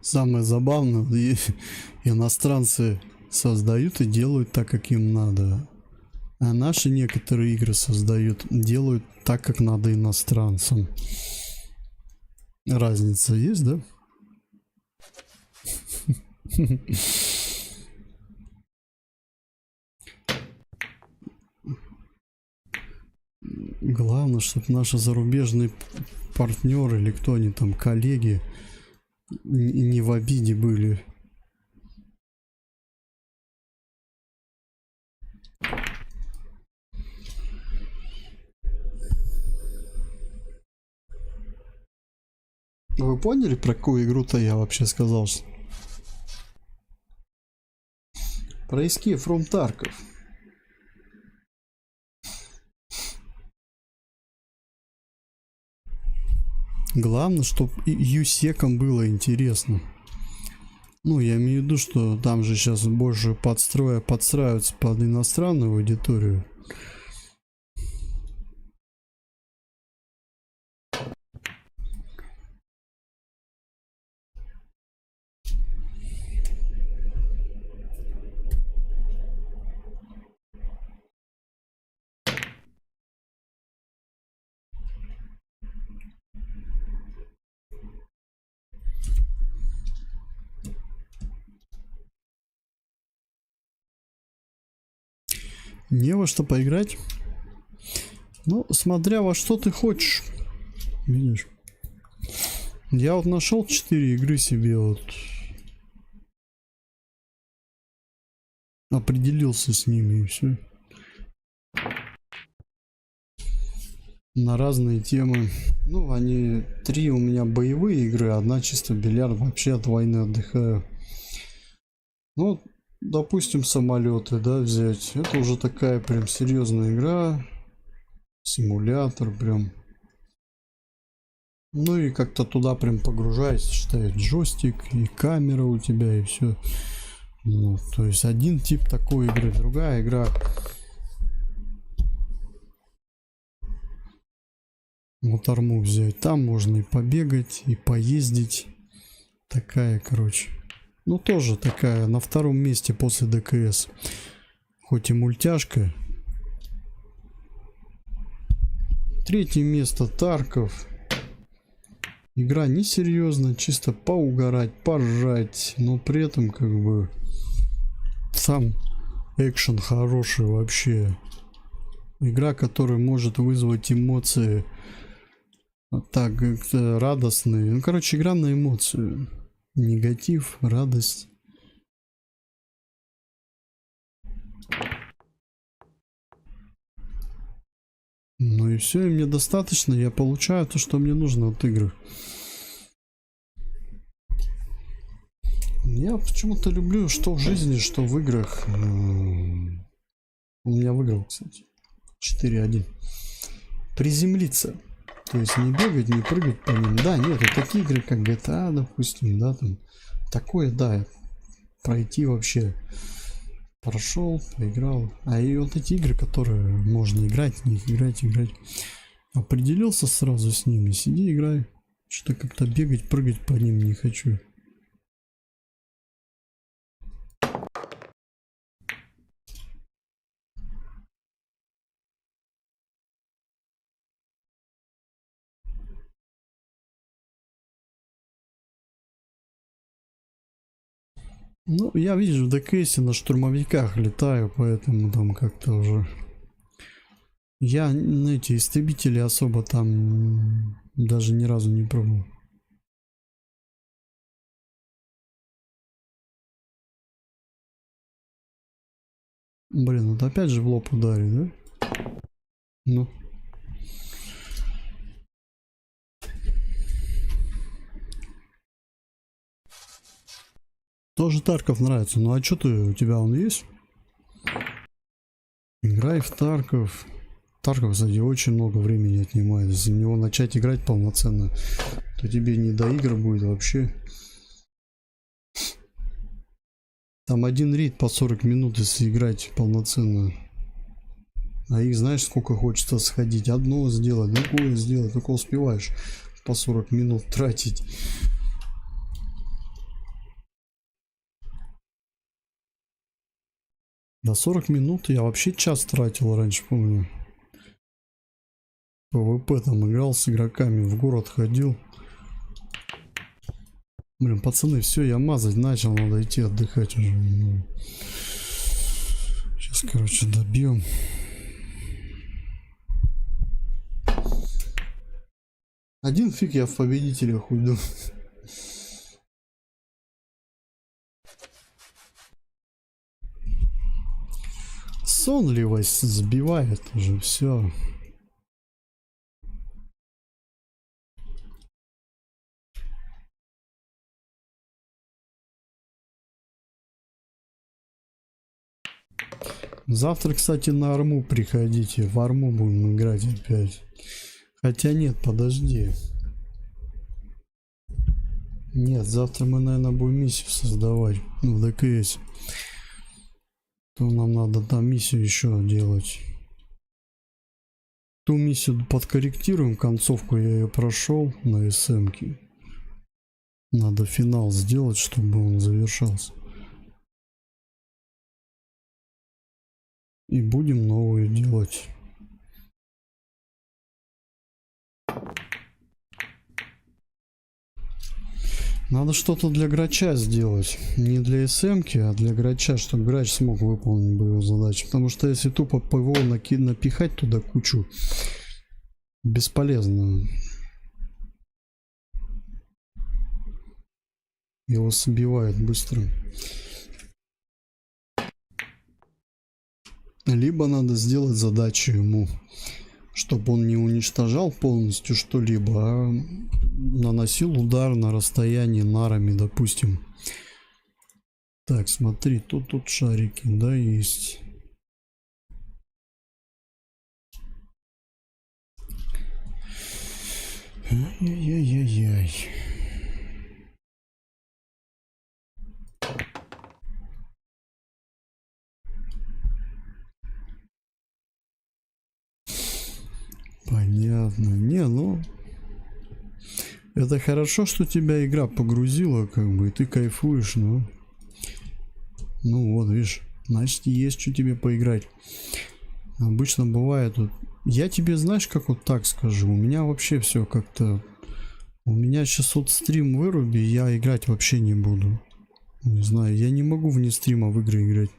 A: Самое забавное, иностранцы создают и делают так, как им надо. А наши некоторые игры создают, делают так, как надо иностранцам. Разница есть, да? Главное, чтобы наши зарубежные партнеры или кто они там, коллеги, не в обиде были. Вы поняли, про какую игру-то я вообще сказал? Про Escape from Tarkov. Главное, чтобы юсекам было интересно. Ну, я имею в виду, что там же сейчас больше подстраиваются под иностранную аудиторию. Не во что поиграть. Ну, смотря во что ты хочешь. Видишь? Я вот нашел 4 игры себе вот. Определился с ними и все. На разные темы. Ну, они 3 у меня боевые игры, одна чисто бильярд. Вообще от войны отдыхаю. Ну, допустим, самолеты, да, взять. Это уже такая прям серьезная игра. Симулятор прям. Ну и как-то туда прям погружаешься, считает джойстик и камера у тебя и все. Ну, то есть один тип такой игры, другая игра. Вот арму взять. Там можно и побегать, и поездить. Такая, короче. Ну, тоже такая, на втором месте после ДКС. Хоть и мультяшка. Третье место Тарков. Игра несерьезная, чисто поугарать, поржать. Но при этом, как бы, сам экшен хороший вообще. Игра, которая может вызвать эмоции. Так, радостные. Ну, короче, игра на эмоцию. Негатив, радость. Ну и все, и мне достаточно. Я получаю то, что мне нужно от игры. Я почему-то люблю, что в жизни, что в играх. У меня выиграл, кстати. 4-1. Приземлиться. То есть не бегать, не прыгать по ним. Да, нет, вот такие игры, как GTA, допустим, да, там. Такое, да, пройти вообще. Прошел, поиграл. А и вот эти игры, которые можно играть, в них играть. Определился сразу с ними, сиди, играй. Что-то как-то бегать, прыгать по ним не хочу. Ну, я, видишь, в ДКСе на штурмовиках летаю, поэтому там как-то уже... Я на эти истребители особо там даже ни разу не пробовал. Блин, вот опять же в лоб ударит, да? Ну. Тоже Тарков нравится. Ну а что ты, у тебя он есть? Играй в Тарков. Тарков, кстати, очень много времени отнимает. Если в него начать играть полноценно, то тебе не до игр будет вообще. Там один рейд по 40 минут, если играть полноценно. А их знаешь, сколько хочется сходить? Одно сделать, другое сделать. Только успеваешь по 40 минут тратить. На 40 минут я вообще час тратил раньше, помню. ПВП там играл с игроками, в город ходил. Блин, пацаны, все, я мазать начал, надо идти отдыхать уже. Сейчас, короче, добьем. Один фиг я в победителях уйду. Сонливость сбивает уже все. Завтра, кстати, на арму приходите. В арму будем играть опять. Хотя нет, подожди. Нет, завтра мы, наверное, будем миссию создавать. Ну, в ДКС. То нам надо там миссию еще делать. Ту миссию подкорректируем. Концовку я ее прошел на СМ-ке. Надо финал сделать, чтобы он завершался. И будем новую делать. Надо что-то для грача сделать. Не для СМ-ки, а для грача, чтобы грач смог выполнить боевую задачу. Потому что если тупо ПВО напихать туда кучу, бесполезно. Его собивают быстро. Либо надо сделать задачу ему, чтобы он не уничтожал полностью что-либо, а наносил удар на расстоянии нарами, допустим. Так, смотри, тут шарики, да, есть. Ай-яй-яй-яй. Понятно. Не, ну... Это хорошо, что тебя игра погрузила, как бы, и ты кайфуешь, но... Ну вот, видишь, значит, есть что тебе поиграть. Обычно бывает вот... Я тебе, знаешь, как вот так скажу, у меня вообще все как-то... У меня сейчас вот стрим выруби, я играть вообще не буду. Не знаю, я не могу вне стрима в игры играть.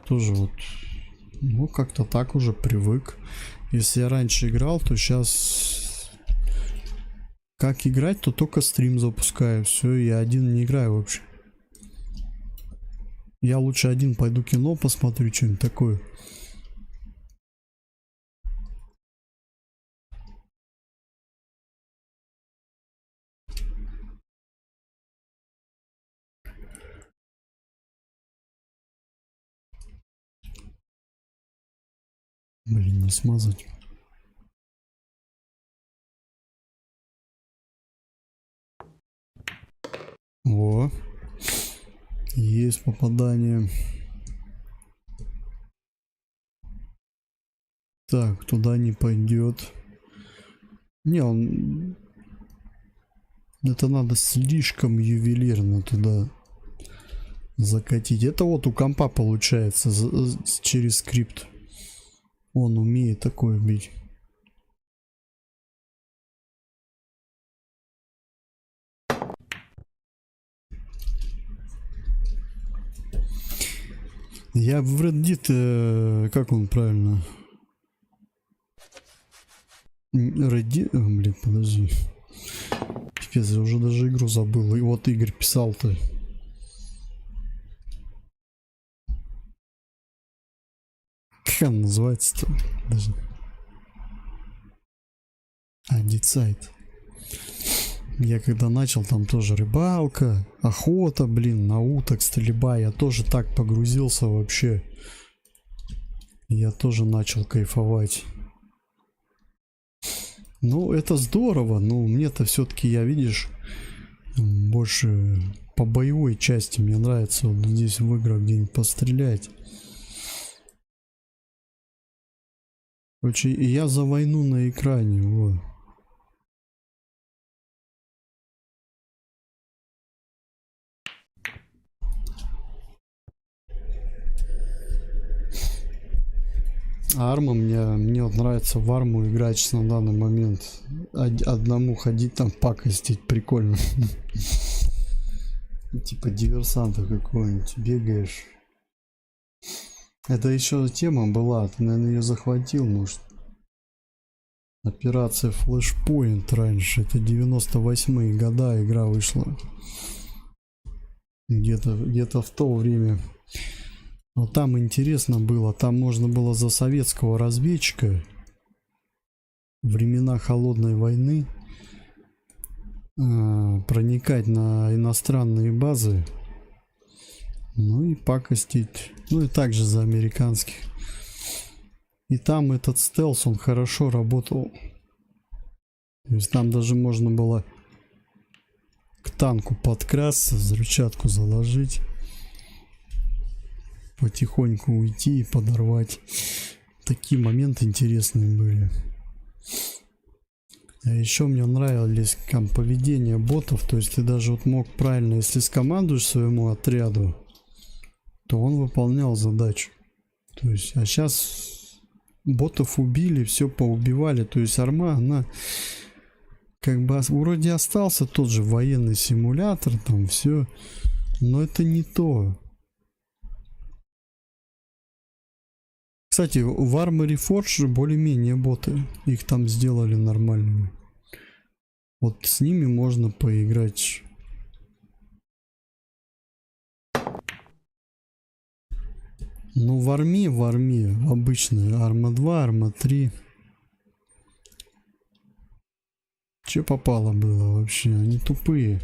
A: Тоже вот... Ну, как-то так уже привык. Если я раньше играл, то сейчас... Как играть, то только стрим запускаю. Все, я один не играю вообще. Я лучше один пойду кино посмотрю, что-нибудь такое. Блин, не смазать. О, есть попадание. Так, туда не пойдет. Не, он... Это надо слишком ювелирно туда закатить. Это вот у компа получается через скрипт. Он умеет такое бить. Я в Red Dead, как он правильно? Red Dead, блин, подожди. Пипец, я уже даже игру забыл. И вот Игорь писал-то. Как она называется-то? Даже... Dead Side. Я когда начал, там тоже рыбалка, охота, блин, на уток, стрельба. Я тоже так погрузился вообще. Я тоже начал кайфовать. Ну, это здорово, но мне-то все-таки, я, видишь, больше по боевой части. Мне нравится вот здесь в играх где-нибудь пострелять. Короче, я за войну на экране, вот. Арма мне вот нравится в арму играть на данный момент. Одному ходить там пакостить прикольно. Типа диверсанта какого-нибудь бегаешь. Это еще тема была, ты, наверное, ее захватил, может. Операция Flashpoint раньше, это 98-е года игра вышла. Где-то в то время. Вот там интересно было, там можно было за советского разведчика времена холодной войны проникать на иностранные базы, ну и пакостить, ну и также за американских. И там этот стелс, он хорошо работал. То есть там даже можно было к танку подкрасться, взрывчатку заложить, потихоньку уйти и подорвать. Такие моменты интересные были. А еще мне нравились поведение ботов. То есть ты даже вот мог правильно, если скомандуешь своему отряду, то он выполнял задачу. То есть, а сейчас ботов убили, все поубивали. То есть арма, она как бы вроде остался тот же военный симулятор, там все, но это не то. Кстати, в Armory Forge более-менее боты. Их там сделали нормальными. Вот с ними можно поиграть. Ну, в армии, обычные. Арма 2, Арма 3. Че попало было вообще? Они тупые.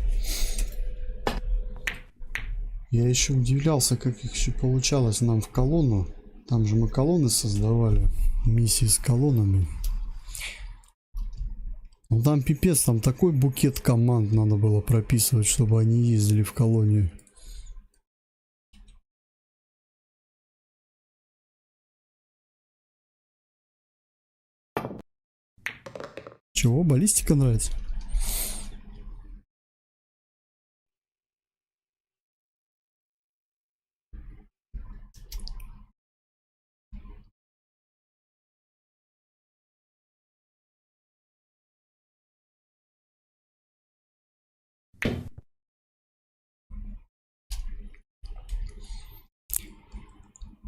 A: Я еще удивлялся, как их еще получалось нам в колонну. Там же мы колонны создавали. Миссии с колоннами. Ну там пипец, там такой букет команд надо было прописывать, чтобы они ездили в колонию. Чего? Баллистика нравится?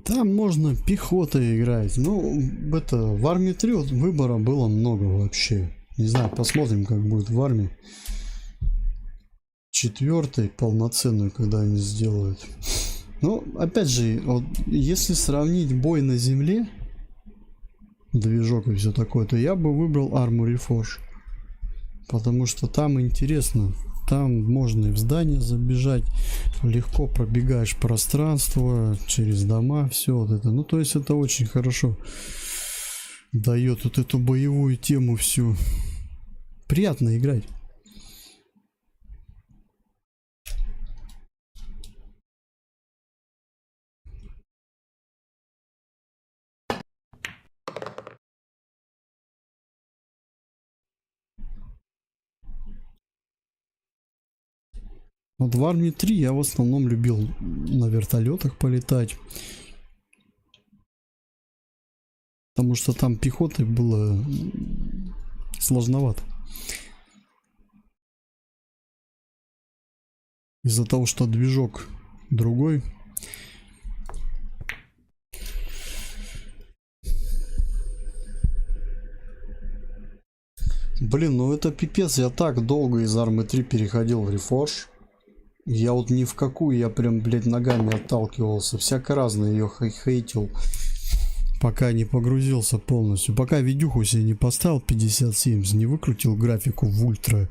A: Там можно пехотой играть. Ну, это в армии 3 вот выбора было много вообще. Не знаю, посмотрим, как будет в армии 4 полноценную, когда они сделают. Ну, опять же, вот, если сравнить бой на земле, движок и все такое, то я бы выбрал Armory Forge. Потому что там интересно. Там можно и в здание забежать, легко пробегаешь пространство через дома, все вот это. Ну, то есть это очень хорошо. дает вот эту боевую тему всю. Приятно играть. Вот в Армии 3 я в основном любил на вертолетах полетать. Потому что там пехотой было сложновато. Из-за того, что движок другой. Блин, ну это пипец. Я так долго из Армы 3 переходил в Reforged. Я вот ни в какую, я прям, блядь, ногами отталкивался. Всяко разное ее хейтил. Пока не погрузился полностью. Пока видюху себе не поставил 50-70, не выкрутил графику в ультра.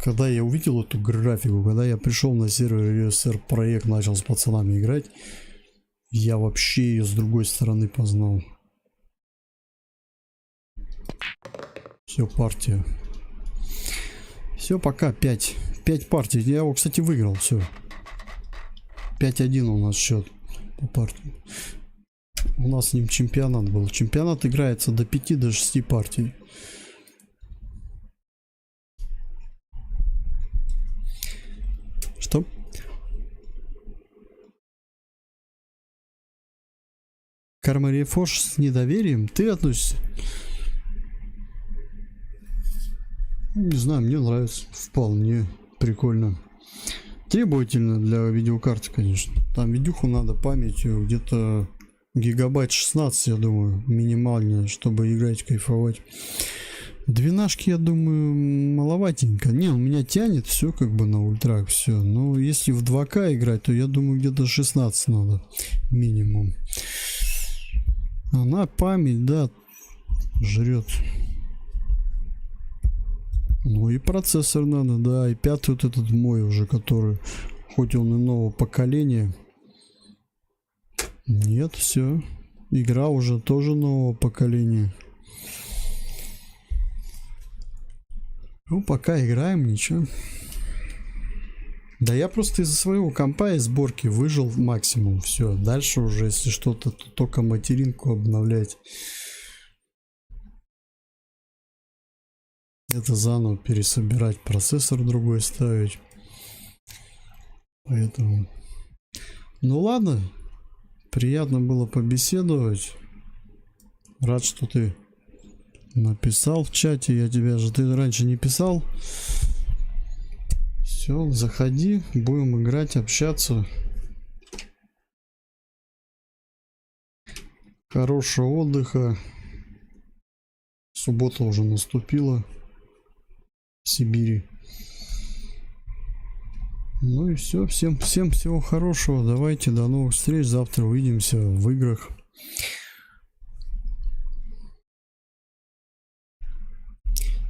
A: Когда я увидел эту графику, когда я пришел на сервер ESR проект, начал с пацанами играть, я вообще ее с другой стороны познал. Все, партия. Все, пока 5 партий. Я его, кстати, выиграл. Все. 5-1 у нас счет по партии. У нас с ним чемпионат был. Чемпионат играется до 5-6 партий. Что? К Arma Reforged с недоверием ты относишься? Не знаю, мне нравится. Вполне прикольно. Требовательно для видеокарты, конечно. Там видюху надо памятью где-то гигабайт 16, я думаю, минимальная, чтобы играть, кайфовать. Двенашки, я думаю, маловатенько. Не, у меня тянет все как бы на ультрах, все. Но если в 2К играть, то я думаю, где-то 16 надо минимум. Она память, да, жрет. Ну и процессор надо, да. И пятый вот этот мой уже, который, хоть он и нового поколения. Нет, все. Игра уже тоже нового поколения. Ну, пока играем, ничего. Да я просто из-за своего компа и сборки выжил максимум. Все. Дальше уже, если что-то, то только материнку обновлять. Это заново пересобирать, процессор другой ставить. Поэтому... Ну ладно. Приятно было побеседовать. Рад, что ты написал в чате. Я тебя же... Ты раньше не писал. Все, заходи. Будем играть, общаться. Хорошего отдыха. Суббота уже наступила. В Сибири. Ну и все. Всем всего хорошего. Давайте, до новых встреч. Завтра увидимся в играх.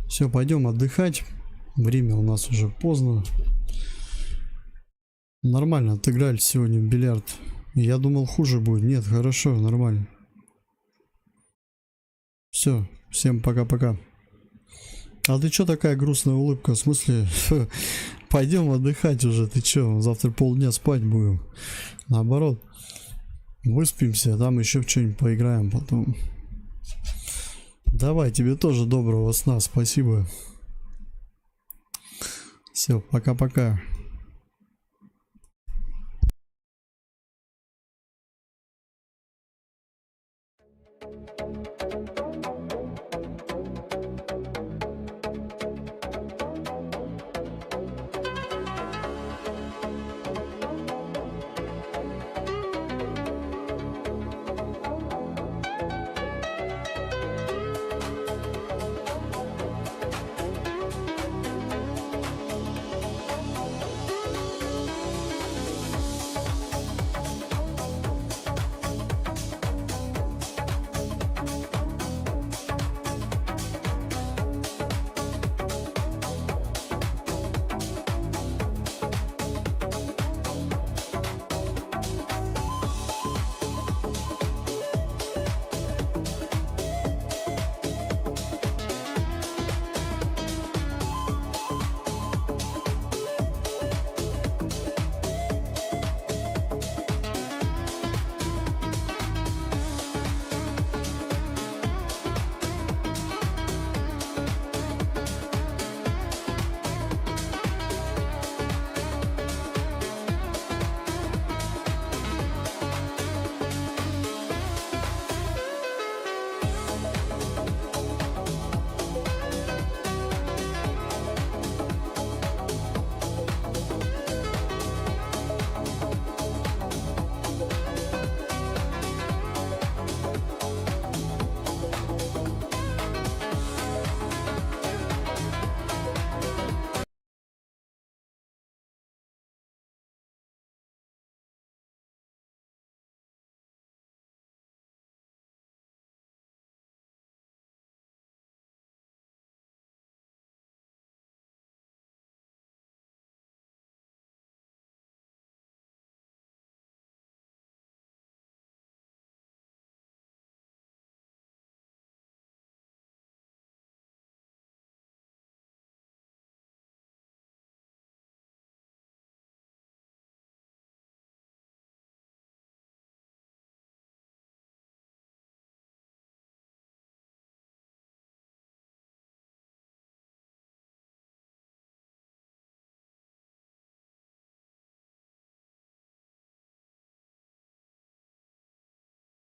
A: Все, пойдем отдыхать. Время у нас уже поздно. Нормально отыграли сегодня в бильярд. Я думал, хуже будет. Нет, хорошо, нормально. Все, всем пока-пока. А ты чё такая грустная улыбка? В смысле, пойдем отдыхать уже. Ты чё, завтра полдня спать будем? Наоборот, выспимся, там еще в что-нибудь поиграем потом. Давай, тебе тоже доброго сна, спасибо. Все, пока-пока.